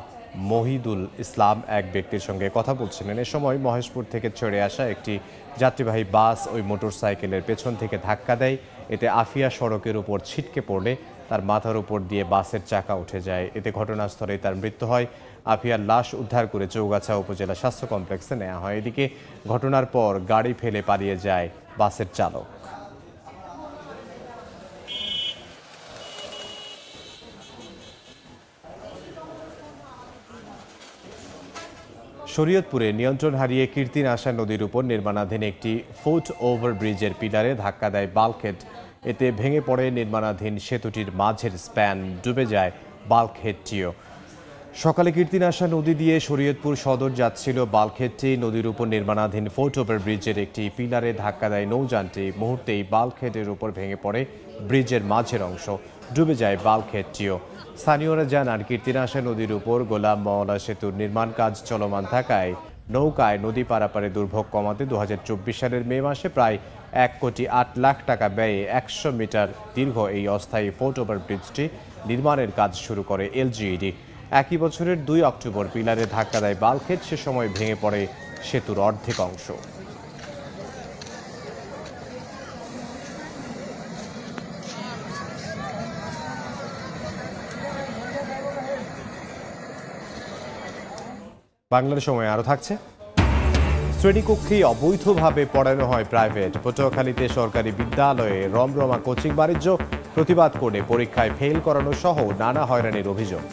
মহিদুল ইসলাম এক ব্যক্তির সঙ্গে কথা বলছিলেন। এ সময় মহেশপুর থেকে ছেড়ে আসা একটি যাত্রীবাহী বাস ওই মোটরসাইকেলের পেছন থেকে ধাক্কা দেয়। এতে আফিয়া সড়কের উপর ছিটকে পড়লে তার মাথার উপর দিয়ে বাসের চাকা উঠে যায়। এতে ঘটনাস্থলেই তার মৃত্যু হয়। আফিয়ার লাশ উদ্ধার করে চৌগাছা উপজেলা স্বাস্থ্য কমপ্লেক্সে নেওয়া হয়। এদিকে ঘটনার পর গাড়ি ফেলে পালিয়ে যায় বাসের চালক। শরীয়তপুরে নিয়ন্ত্রণ হারিয়ে কীর্তিনাশা নদীর উপর নির্মাণাধীন একটি ফুট ওভার ব্রিজের পিলারে ধাক্কা দেয় বাল্কহেড। এতে ভেঙে পড়ে নির্মাণাধীন সেতুটির মাঝের স্প্যান, ডুবে যায় বাল্কহেডটিও। সকালে কীর্তিনাশা নদী দিয়ে শরীয়তপুর সদর যাচ্ছিল বাল্কহেডটি। নদীর উপর নির্মাণাধীন ফুট ওভার ব্রিজের একটি পিলারে ধাক্কা দেয় নৌযানটি। মুহূর্তেই বাল্কহেডের উপর ভেঙে পড়ে ব্রিজের মাঝের অংশ, ডুবে যায় বাল্কহেডটিও। স্থানীয়রা জানান, কীর্তিনাশা নদীর উপর গোলাম মওলা সেতুর নির্মাণ কাজ চলমান থাকায় নৌকায় নদী পারাপারে দুর্ভোগ কমাতে 2024 সালের মে মাসে প্রায় 1,08,00,000 টাকা ব্যয়ে 100 মিটার দীর্ঘ এই অস্থায়ী ফুট ওভার ব্রিজটি নির্মাণের কাজ শুরু করে এলজিইডি। একই বছরের 2 অক্টোবর পিলারে ধাক্কা দেয় বাল্কহেড। সে সময় ভেঙে পড়ে সেতুর অর্ধেক অংশ। বাংলার সময় আরও থাকছে। শ্রেণীকক্ষে অবৈধভাবে পড়ানো হয় প্রাইভেট। পটুয়াখালীতে সরকারি বিদ্যালয়ে রমরমা কোচিং বাণিজ্য। প্রতিবাদ করে পরীক্ষায় ফেল করানো সহ নানা হয়রানির অভিযোগ।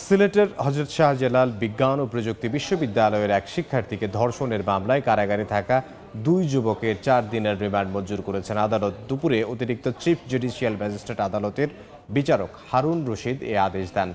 সিলেটের হযরত শাহজালাল বিজ্ঞান ও প্রযুক্তি বিশ্ববিদ্যালয়ের এক শিক্ষার্থীকে ধর্ষণের মামলায় কারাগারে থাকা 2 যুবকের 4 দিনের রিমান্ড মঞ্জুর করেছেন আদালত। দুপুরে অতিরিক্ত চিফ জুডিশিয়াল ম্যাজিস্ট্রেট আদালতের বিচারক হারুন রশিদ এ আদেশ দেন।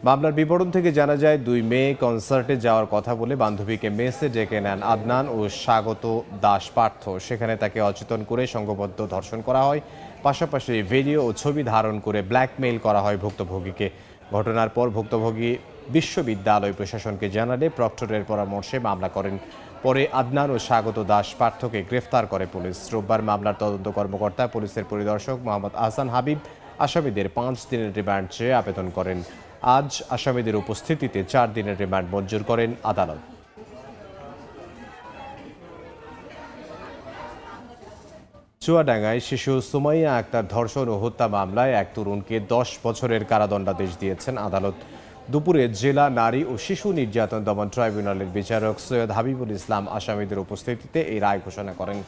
মামলার বিবরণ থেকে জানা যায়, 2 মেয়ে কনসার্টে যাওয়ার কথা বলে বান্ধবীকে মেসে ডেকে নেন আদনান ও স্বাগত দাস পার্থ। সেখানে তাকে অচেতন করে সংঘবদ্ধ ধর্ষণ করা হয়। পাশাপাশি ভিডিও ও ছবি ধারণ করে ব্ল্যাকমেইল করা হয় ভুক্তভোগীকে। ঘটনার পর ভুক্তভোগী বিশ্ববিদ্যালয় প্রশাসনকে জানালে প্রক্টরের পরামর্শে মামলা করেন। পরে আদনান ও স্বাগত দাস পার্থকে গ্রেফতার করে পুলিশ। রোববার মামলার তদন্ত কর্মকর্তা পুলিশের পরিদর্শক মোহাম্মদ আহসান হাবিব আসামিদের 5 দিনের রিমান্ড চেয়ে আবেদন করেন। আজ আসামিদের উপস্থিতিতে 4 দিনের রিমান্ড মঞ্জুর করেন আদালত। চুয়াডাঙ্গায় শিশু সুমাইয়া আক্তার ধর্ষণ ও হত্যা মামলায় এক তরুণকে 10 বছরের কারাদণ্ডাদেশ দিয়েছেন আদালত। দুপুরে জেলা নারী ও শিশু নির্যাতন দমন ট্রাইব্যুনালের বিচারক সৈয়দ হাবিবুল ইসলাম আসামিদের উপস্থিতিতে এই রায় ঘোষণা করেন।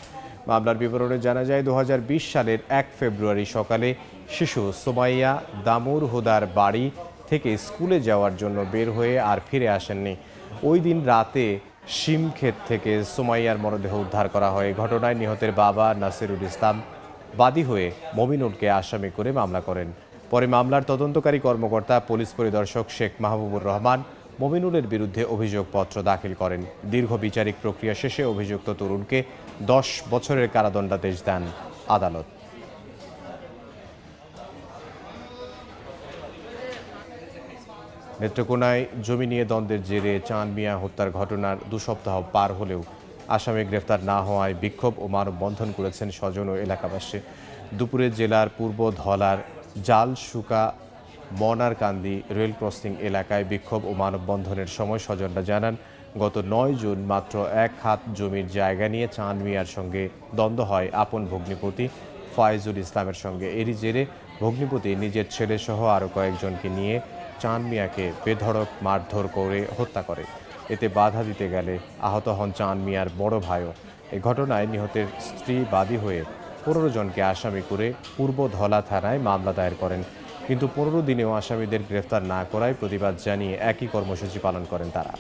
মামলার বিবরণে জানা যায়, 2020 সালের 1 ফেব্রুয়ারি সকালে শিশু সুমাইয়া দামুর হুদার বাড়ি থেকে স্কুলে যাওয়ার জন্য বের হয়ে আর ফিরে আসেননি। ওই দিন রাতে শিমক্ষেত থেকে সুমাইয়ার মরদেহ উদ্ধার করা হয়। ঘটনায় নিহতের বাবা নাসিরুল ইসলাম বাদী হয়ে মমিনুলকে আসামি করে মামলা করেন। পরে মামলার তদন্তকারী কর্মকর্তা পুলিশ পরিদর্শক শেখ মাহবুবুর রহমান মমিনুলের বিরুদ্ধে অভিযোগপত্র দাখিল করেন। দীর্ঘ বিচারিক প্রক্রিয়া শেষে অভিযুক্ত তরুণকে 10 বছরের কারাদণ্ডাদেশ দেন আদালত। নেত্রকোনায় জমি নিয়ে দ্বন্দ্বের জেরে চাঁদ মিয়া হত্যার ঘটনার 2 সপ্তাহ পার হলেও আসামি গ্রেফতার না হওয়ায় বিক্ষোভ ও মানববন্ধন করেছেন স্বজন ও এলাকাবাসী। দুপুরে জেলার পূর্ব ধলার জালশুকা মনারকান্দি রেল ক্রসিং এলাকায় বিক্ষোভ ও মানববন্ধনের সময় স্বজনরা জানান, গত 9 জুন মাত্র 1 হাত জমির জায়গা নিয়ে চাঁদ মিয়ার সঙ্গে দ্বন্দ্ব হয় আপন ভগ্নিপতি ফয়েজুল ইসলামের সঙ্গে। এরই জেরে ভগ্নিপতি নিজের ছেলেসহ আরও কয়েকজনকে নিয়ে চাঁদ মিয়াকে বেধড়ক মারধর করে হত্যা করে। এতে বাধা দিতে গেলে আহত হন চাঁদ মিয়ার বড় ভাইও। এই ঘটনায় নিহতের স্ত্রী বাদী হয়ে 15 জনকে আসামি করে পূর্ব ধলা থানায় মামলা দায়ের করেন। কিন্তু 15 দিনেও আসামিদের গ্রেফতার না করায় প্রতিবাদ জানিয়ে একই কর্মসূচি পালন করেন তারা।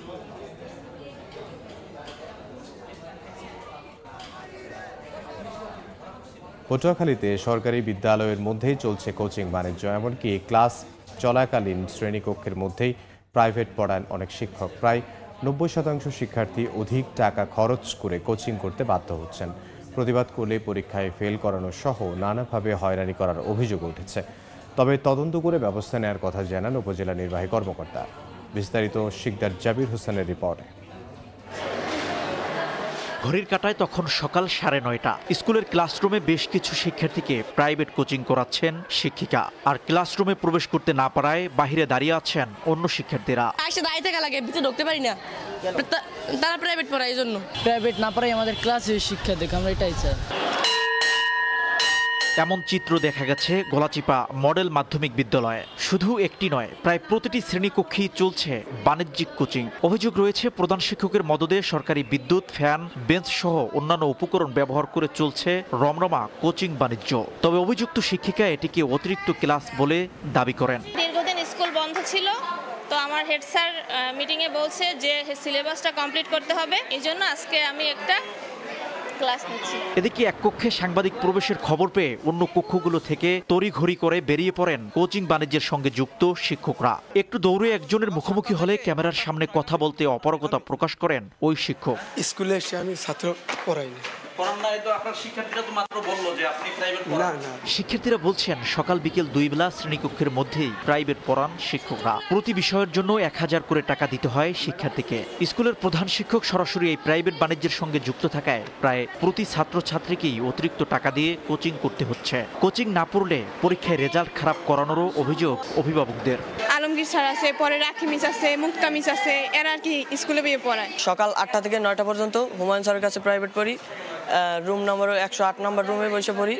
পটুয়াখালীতে সরকারি বিদ্যালয়ের মধ্যেই চলছে কোচিং বাণিজ্য। এমনকি ক্লাস চলাকালীন শ্রেণীকক্ষের মধ্যেই প্রাইভেট পড়ান অনেক শিক্ষক। প্রায় 90% শিক্ষার্থী অধিক টাকা খরচ করে কোচিং করতে বাধ্য হচ্ছেন। প্রতিবাদ করলে পরীক্ষায় ফেল করানো সহ নানাভাবে হয়রানি করার অভিযোগ উঠেছে। তবে তদন্ত করে ব্যবস্থা নেওয়ার কথা জানান উপজেলা নির্বাহী কর্মকর্তা। বিস্তারিত শিকদার জাবির হোসেনের রিপোর্টে। ঘড়ির কাঁটায় তখন সকাল 9:30। স্কুলের ক্লাসরুমে বেশ কিছু শিক্ষার্থীকে প্রাইভেট কোচিং করাচ্ছেন শিক্ষিকা, আর ক্লাসরুমে প্রবেশ করতে না পারায় বাহিরে দাঁড়িয়ে আছেন অন্য শিক্ষার্থীরা। দাঁড়িয়ে থাকা লাগে, ভিতরে ঢুকতে পারি না, তারা প্রাইভেট পড়ায়, এই জন্য প্রাইভেট না পড়াই আমাদের ক্লাসে শিক্ষা দেখ, আমরা এটাই চাই। এমন চিত্র দেখা গেছে গলাচিপা মডেল মাধ্যমিক বিদ্যালয়ে। শুধু একটি নয়, প্রায় প্রতিটি শ্রেণীকক্ষেই চলছে বাণিজ্যিক কোচিং। অভিযোগ রয়েছে প্রধান শিক্ষকের মদদে সরকারি বিদ্যুৎ, ফ্যান, বেঞ্চ সহ অন্যান্য উপকরণ ব্যবহার করে চলছে রমরমা কোচিং বাণিজ্য। তবে অভিযুক্ত শিক্ষিকা এটিকে অতিরিক্ত ক্লাস বলে দাবি করেন। দীর্ঘদিন স্কুল বন্ধ ছিল, তো আমার হেড স্যার মিটিংয়ে বলছে যে সিলেবাসটা কমপ্লিট করতে হবে, এই জন্য আজকে আমি একটা ক্লাস নিচ্ছি। এদিকে এক কক্ষে সাংবাদিক প্রবেশের খবর পেয়ে অন্য কক্ষগুলো থেকে তড়িঘড়ি করে বেরিয়ে পড়েন কোচিং বাণিজ্যের সঙ্গে যুক্ত শিক্ষকরা। একটু দৌড়ে একজনের মুখোমুখি হলে ক্যামেরার সামনে কথা বলতে অপারগতা প্রকাশ করেন ওই শিক্ষক। স্কুলে এসে আমি ছাত্র পড়াইনি। শিক্ষার্থীরা বলছেন সকাল বিকেল 2 বেলা শ্রেণীকক্ষের মধ্যেই প্রাইভেট পড়ান শিক্ষকরা। প্রতি বিষয়ের জন্য 1000 করে টাকা দিতে হয় শিক্ষার্থীকে। স্কুলের প্রধান শিক্ষক সরাসরি এই প্রাইভেট বাণিজ্যের সঙ্গে যুক্ত থাকায় প্রায় প্রতি ছাত্রছাত্রীকেই অতিরিক্ত টাকা দিয়ে কোচিং করতে হচ্ছে। কোচিং না পড়লে পরীক্ষায় রেজাল্ট খারাপ করানোরও অভিযোগ অভিভাবকদের। আলমগীর স্যার আছে, পরে রাখি মিস আছে, মুক্তা মিস আছে, এরা আর কি স্কুলে বিয়ে পড়ায়। সকাল 8টা থেকে 9টা পর্যন্ত হুমায়ুন স্যারের কাছে প্রাইভেট পড়ি। রুম নম্বর 108 নম্বর রুমে বসে পড়ি।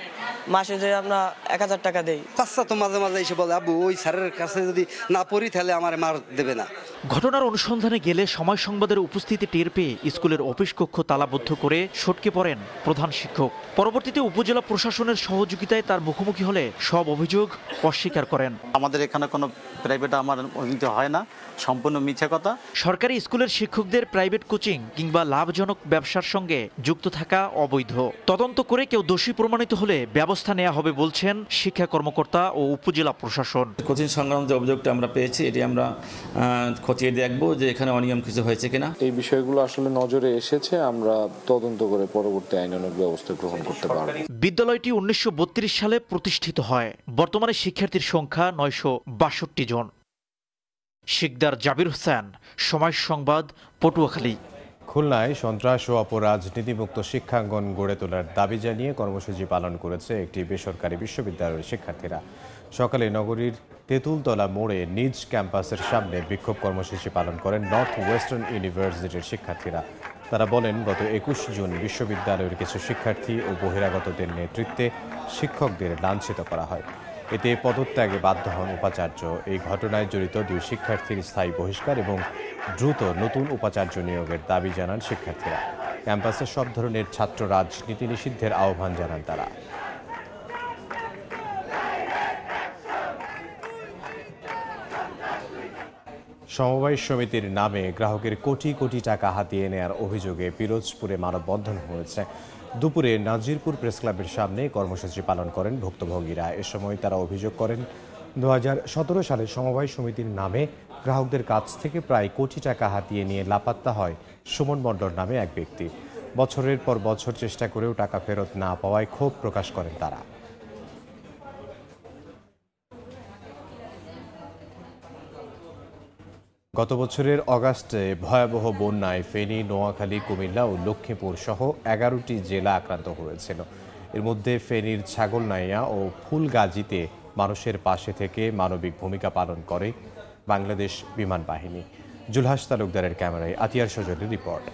মাসে যে আমরা 1000 টাকা দেই। বাচ্চা তো মাঝে মাঝে এসে বলে, আবু ওই স্যারের কাছে যদি না পড়ি তাহলে আমার মার দেবে না। ঘটনার অনুসন্ধানে গেলে সময় সংবাদের উপস্থিতি টের পেয়ে স্কুলের অফিস কক্ষ তালাবদ্ধ করে সটকে পড়েন প্রধান শিক্ষক। পরবর্তীতে উপজেলা প্রশাসনের সহযোগিতায় তার মুখোমুখি হলে সব অভিযোগ অস্বীকার করেন। আমাদের এখানে কোনো প্রাইভেট আমার হয় না, সম্পূর্ণ মিথ্যা কথা। সরকারি স্কুলের শিক্ষকদের প্রাইভেট কোচিং কিংবা লাভজনক ব্যবসার সঙ্গে যুক্ত থাকা অবৈধ। তদন্ত করে কেউ দোষী প্রমাণিত হলে ব্যবস্থা নেওয়া হবে বলছেন শিক্ষা কর্মকর্তা ও উপজেলা প্রশাসন। কোচিং সংক্রান্ত যে অভিযোগটা আমরা পেয়েছি, এটি আমরা খতিয়ে দেখব যে এখানে অনিয়ম কিছু হয়েছে কিনা। এই বিষয়গুলো আসলে নজরে এসেছে, আমরা তদন্ত করে পরবর্তী আইনানুগ ব্যবস্থা গ্রহণ করতে পারব। বিদ্যালয়টি 1932 সালে প্রতিষ্ঠিত হয়। বর্তমানে শিক্ষার্থীর সংখ্যা 962 জন। শিকদার জাবির হোসেন, সময় সংবাদ, পটুয়াখালী। খুলনায় সন্ত্রাস ও অপরাজনীতিমুক্ত শিক্ষাঙ্গন গড়ে তোলার দাবি জানিয়ে কর্মসূচি পালন করেছে একটি বেসরকারি বিশ্ববিদ্যালয়ের শিক্ষার্থীরা। সকালে নগরীর তেঁতুলতলা মোড়ে নিজ ক্যাম্পাসের সামনে বিক্ষোভ কর্মসূচি পালন করেন নর্থ ওয়েস্টার্ন ইউনিভার্সিটির শিক্ষার্থীরা। তারা বলেন, গত 21 জুন বিশ্ববিদ্যালয়ের কিছু শিক্ষার্থী ও বহিরাগতদের নেতৃত্বে শিক্ষকদের লাঞ্ছিত করা হয়। এতে পদত্যাগে বাধ্য হন উপাচার্য। এই ঘটনায় জড়িত 2 শিক্ষার্থীর স্থায়ী বহিষ্কার এবং দ্রুত নতুন উপাচার্য নিয়োগের দাবি জানান শিক্ষার্থীরা। ক্যাম্পাসে সব ধরনের ছাত্র রাজনীতি নিষিদ্ধের আহ্বান জানান তারা। সমবায় সমিতির নামে গ্রাহকের কোটি কোটি টাকা হাতিয়ে নেয়ার অভিযোগে পিরোজপুরে মানববন্ধন হয়েছে। দুপুরে নাজিরপুর প্রেসক্লাবের সামনে কর্মসূচি পালন করেন ভুক্তভোগীরা। এ সময় তারা অভিযোগ করেন, 2017 সালে সমবায় সমিতির নামে গ্রাহকদের কাছ থেকে প্রায় কোটি টাকা হাতিয়ে নিয়ে লাপাত্তা হয় সুমন মণ্ডল নামে এক ব্যক্তি। বছরের পর বছর চেষ্টা করেও টাকা ফেরত না পাওয়ায় ক্ষোভ প্রকাশ করেন তারা। গত বছরের অগাস্টে ভয়াবহ বন্যায় ফেনী, নোয়াখালী, কুমিল্লা ও লক্ষ্মীপুর সহ 11টি জেলা আক্রান্ত হয়েছিল। এর মধ্যে ফেনীর ছাগলনাইয়া ও ফুলগাজীতে মানুষের পাশে থেকে মানবিক ভূমিকা পালন করে বাংলাদেশ বিমান বাহিনী। জুলহাস তালুকদারের ক্যামেরায় আতিয়ার সজলের রিপোর্ট।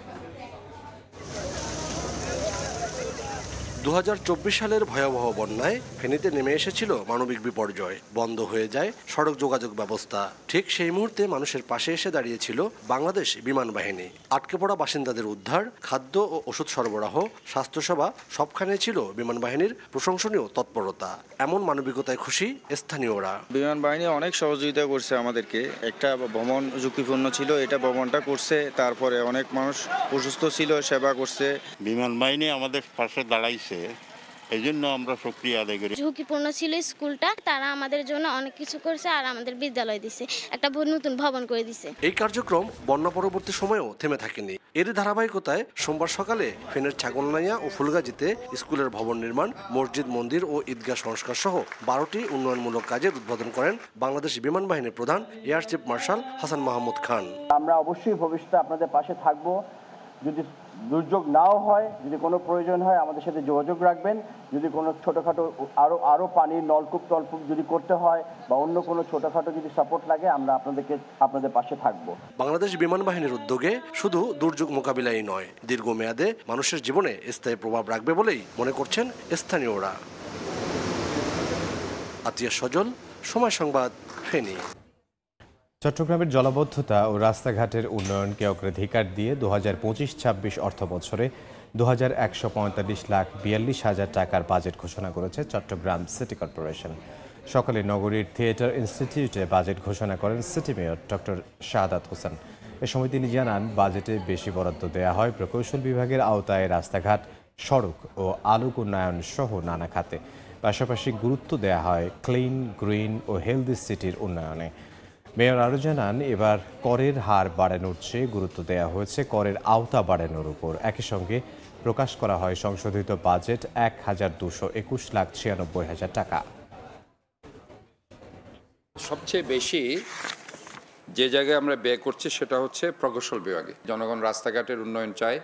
2024 সালের ভয়াবহ বন্যায় ফেনীতে নেমে এসেছিল মানবিক বিপর্যয়। বন্ধ হয়ে যায় সড়ক যোগাযোগ ব্যবস্থা। ঠিক সেই মুহূর্তে মানুষের পাশে এসে দাঁড়িয়েছিল বাংলাদেশ বিমান বাহিনী। আটকে পড়া বাসিন্দাদের উদ্ধার, খাদ্য ও ওষুধ সরবরাহ, স্বাস্থ্যসেবা সবখানে ছিল বিমান বাহিনীর প্রশংসনীয় তৎপরতা। এমন মানবিকতায় খুশি স্থানীয়রা। বিমান বাহিনী অনেক সহযোগিতা করছে আমাদেরকে। একটা ভ্রমণ ঝুঁকিপূর্ণ ছিল, এটা ভ্রমণটা করছে। তারপরে অনেক মানুষ অসুস্থ ছিল, সেবা করছে। বিমান বাহিনী আমাদের পাশে দাঁড়াইছে, এই জন্য আমরা শুকরিয়া আদায় করি। ঝুঁকিপূর্ণ ছিল স্কুলটা, তারা আমাদের জন্য অনেক কিছু করছে আর আমাদের বিদ্যালয় দিছে, একটা নতুন ভবন করে দিছে। এই কার্যক্রম বন্যা পরবর্তী সময়েও থেমে থাকেনি। এর ধারাবাহিকতায় সোমবার সকালে ফেনীর ছাগলনাইয়া ও ফুলগাজীতে স্কুলের ভবন নির্মাণ, মসজিদ, মন্দির ও ঈদগাহ সংস্কার সহ 12টি উন্নয়নমূলক কাজের উদ্বোধন করেন বাংলাদেশ বিমান বাহিনীর প্রধান air chief marshal Hasan Mahmud Khan. আমরা অবশ্যই ভবিষ্যতে আপনাদের পাশে থাকবো। যদি দুর্যোগ নাও হয়, যদি কোনো প্রয়োজন হয় আমাদের সাথে যোগাযোগ রাখবেন। যদি কোনো ছোটোখাটো আরও পানির নলকূপ যদি করতে হয় বা অন্য কোনো ছোটোখাটো যদি সাপোর্ট লাগে, আমরা আপনাদের পাশে থাকবো। বাংলাদেশ বিমান বাহিনীর উদ্যোগে শুধু দুর্যোগ মোকাবিলাই নয়, দীর্ঘমেয়াদে মানুষের জীবনে স্থায়ী প্রভাব রাখবে বলেই মনে করছেন স্থানীয়রা। আতিয়া সজল, সময় সংবাদ, ফেনী। চট্টগ্রামের জলাবদ্ধতা ও রাস্তাঘাটের উন্নয়নকে অগ্রাধিকার দিয়ে 2025-26 অর্থ বছরে 2145,42,000 টাকার বাজেট ঘোষণা করেছে চট্টগ্রাম সিটি কর্পোরেশন। সকালে নগরীর থিয়েটার ইনস্টিটিউটে বাজেট ঘোষণা করেন city mayor doctor Shahadat Hossain. এ সময় তিনি জানান, বাজেটে বেশি বরাদ্দ দেওয়া হয় প্রকৌশল বিভাগের আওতায় রাস্তাঘাট, সড়ক ও আলোক উন্নয়ন সহ নানা খাতে। পাশাপাশি গুরুত্ব দেওয়া হয় ক্লিন, গ্রিন ও হেলদি সিটির উন্নয়নে। মেয়র আরও জানান, এবার করের হার বাড়ানোর চেয়ে গুরুত্ব দেওয়া হয়েছে করের আওতা বাড়ানোর উপর। একই সঙ্গে প্রকাশ করা হয় সংশোধিত বাজেট 1,221,96,000 টাকা। সবচেয়ে বেশি যে জায়গায় আমরা ব্যয় করছি সেটা হচ্ছে প্রকৌশল বিভাগে। জনগণ রাস্তাঘাটের উন্নয়ন চায়,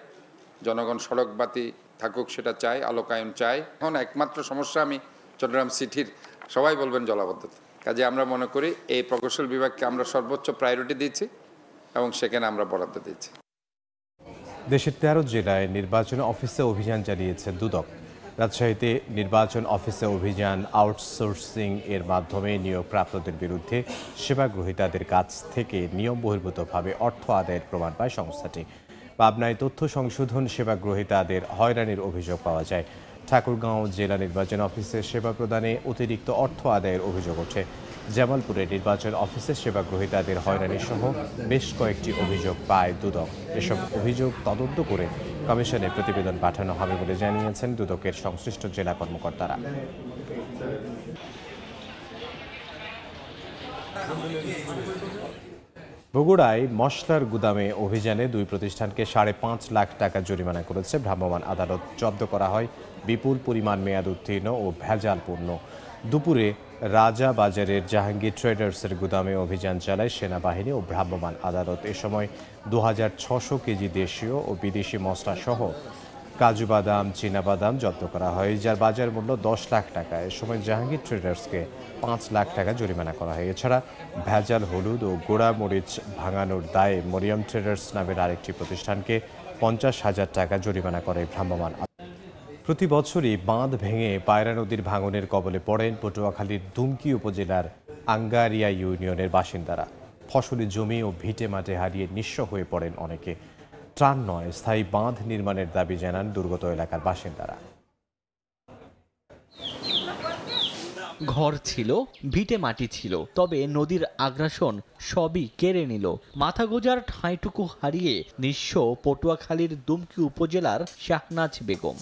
জনগণ সড়ক বাতি থাকুক সেটা চায়, আলোকায়ন চায়। এখন একমাত্র সমস্যা আমি চট্টগ্রাম সিটির, সবাই বলবেন জলাবদ্ধতা। কাজে আমরা মনে করি এই প্রকৌশল বিভাগকে আমরা সর্বোচ্চ প্রায়োরিটি দিচ্ছি এবং সেখানে আমরা বরাদ্দ দিচ্ছি। দেশের 13 জেলায় নির্বাচন অফিসে অভিযান চালিয়েছে দুদক। রাজশাহীতে নির্বাচন অফিসে অভিযান আউটসোর্সিং এর মাধ্যমে নিয়োগপ্রাপ্তদের বিরুদ্ধে সেবা গ্রহীতাদের কাছ থেকে নিয়ম বহির্ভূতভাবে অর্থ আদায়ের প্রমাণ পায় সংস্থাটি। পাবনায় তথ্য সংশোধন সেবা গ্রহীতাদের হয়রানির অভিযোগ পাওয়া যায়। ঠাকুরগাঁও জেলা নির্বাচন অফিসে সেবা প্রদানে অতিরিক্ত অর্থ আদায়ের অভিযোগ ওঠে। জামালপুরে নির্বাচন অফিসে সেবা গ্রহীতাদের হয়রানি সহ বেশ কয়েকটি অভিযোগ পায় দুদক। এসব অভিযোগ তদন্ত করে কমিশনে প্রতিবেদন পাঠানো হবে বলে জানিয়েছেন দুদকের সংশ্লিষ্ট জেলা কর্মকর্তারা। বগুড়ায় মশলার গুদামে অভিযানে 2 প্রতিষ্ঠানকে 5.5 লাখ টাকা জরিমানা করেছে ভ্রাম্যমাণ আদালত। জব্দ করা হয় বিপুল পরিমাণ মেয়াদ উত্তীর্ণ ও ভেজাল পণ্য। দুপুরে রাজা বাজারের জাহাঙ্গীর ট্রেডার্সের গুদামে অভিযান চালায় সেনাবাহিনী ও ভ্রাম্যমাণ আদালত। এ সময় 2600 কেজি দেশীয় ও বিদেশি মশলা সহ কাজু বাদাম, চীনাবাদাম জব্দ করা হয়, যার বাজার মূল্য 10 লাখ টাকা। এ সময় জাহাঙ্গীর ট্রেডার্সকে 5 লাখ টাকা জরিমানা করা হয়। এছাড়া ভেজাল হলুদ ও গোড়া মরিচ ভাঙানোর দায়ে মরিয়ম ট্রেডার্স নামের আরেকটি প্রতিষ্ঠানকে 50,000 টাকা জরিমানা করে ভ্রাম্যমাণ। প্রতি বছরই বাঁধ ভেঙে পায়রা নদীর ভাঙনের কবলে পড়েন পটুয়াখালীর দুমকি উপজেলার আঙ্গারিয়া ইউনিয়নের বাসিন্দারা। ফসলি জমি ও ভিটে মাঠে হারিয়ে নিঃস্ব হয়ে পড়েন অনেকে। ত্রাণ নয়, স্থায়ী বাঁধ নির্মাণের দাবি জানান দুর্গত এলাকার বাসিন্দারা। ঘর ছিল, ভিটে মাটি ছিল, তবে নদীর আগ্রাসন সবই কেড়ে নিল। মাথা গোজার ঠাঁইটুকু হারিয়ে নিঃস্ব পটুয়াখালীর দুমকি উপজেলার শাহনাজ বেগম।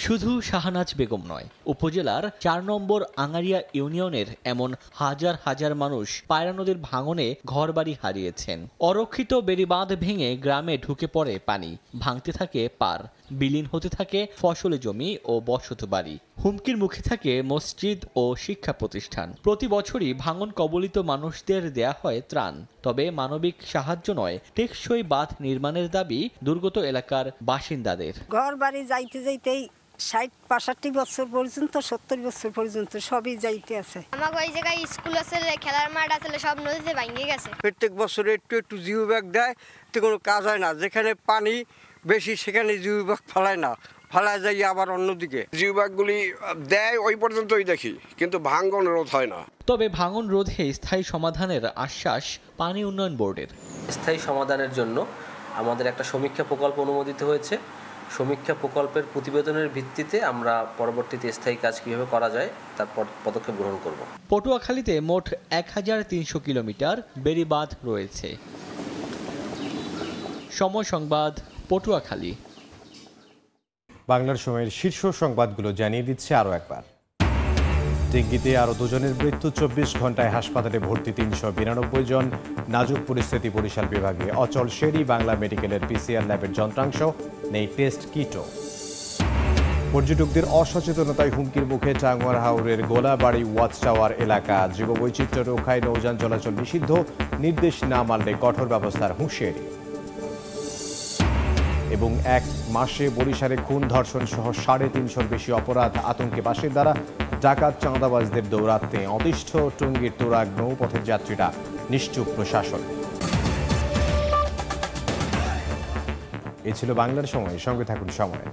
শুধু শাহনাজ বেগম নয়, উপজেলার 4 নম্বর আঙ্গারিয়া ইউনিয়নের এমন হাজার হাজার মানুষ পায়রা নদীর ভাঙনে ঘরবাড়ি হারিয়েছেন। অরক্ষিত বেড়িবাঁধ ভেঙে গ্রামে ঢুকে পড়ে পানি, ভাঙতে থাকে পার, বিলীন হতে থাকে ফসলি জমি ও বসতবাড়ি। হুমকির মুখে থাকে মসজিদ ও শিক্ষা প্রতিষ্ঠান। প্রতি বছরই ভাঙন কবলিত মানুষদের দেয়া হয় ত্রাণ, তবে মানবিক সাহায্য নয়, টেকসই বাঁধ নির্মাণের দাবি দুর্গত এলাকার বাসিন্দাদের। ঘর বাড়ি যাইতে যাইতেই 60-65 বছর পর্যন্ত 70 বছর পর্যন্ত সবই যাইতে আছে। আমাকে ওই জায়গায় স্কুল আছে, খেলার মাঠ আছে, সব নদীতে ভেঙে গেছে। প্রত্যেক বছর একটু জিও ব্যাগ দেয়, তো কোনো কাজ হয় না। যেখানে পানি বেশি সেখানে জিও ব্যাগ ফেলায় না, ফেলায় যাই আবার অন্যদিকে। জিও ব্যাগগুলি দেয় ওই পর্যন্তই দেখি, কিন্তু ভাঙন রোধ হয় না। তবে ভাঙন রোধে স্থায়ী সমাধানের আশ্বাস পানি উন্নয়ন বোর্ডের। স্থায়ী সমাধানের জন্য আমাদের একটা সমীক্ষা প্রকল্প অনুমোদিত হয়েছে। সমীক্ষা প্রকল্পের প্রতিবেদনের ভিত্তিতে আমরা পরবর্তীতে স্থায়ী কাজ কীভাবে করা যায় তারপর পদক্ষেপ গ্রহণ করব। পটুয়াখালীতে মোট 1300 কিলোমিটার বেড়িবাঁধ রয়েছে। সময় সংবাদ, পটুয়াখালী। বাংলার সময়ের শীর্ষ সংবাদগুলো জানিয়ে দিচ্ছে আরও একবার। ডেঙ্গিতে আরও 2 জনের মৃত্যু, 24 ঘন্টায় হাসপাতালে ভর্তি 392 জন। নাজুক পরিস্থিতি বরিশাল বিভাগে। অচল শেরি বাংলা মেডিকেলের পিসিআর ল্যাবের যন্ত্রাংশ, নেই টেস্ট কিটও। পর্যটকদের অসচেতনতায় হুমকির মুখে টাঙ্গুয়ার হাওরের গোলাবাড়ি ওয়াচ টাওয়ার এলাকা। জীববৈচিত্র্য রক্ষায় নৌযান চলাচল নিষিদ্ধ, নির্দেশ না মানলে কঠোর ব্যবস্থার হুঁশিয়ারি। এবং এক মাসে বরিশালে খুন ধর্ষণ সহ 350-র বেশি অপরাধ আতঙ্কে বাসিন্দারা। ডাকাত চাঁদাবাজদের দৌরাত্মে অতিষ্ঠ টঙ্গীর তুরাগ নৌপথের যাত্রীরা, নিশ্চুপ প্রশাসন। এ ছিল বাংলার সময়, সঙ্গে থাকুন সময়।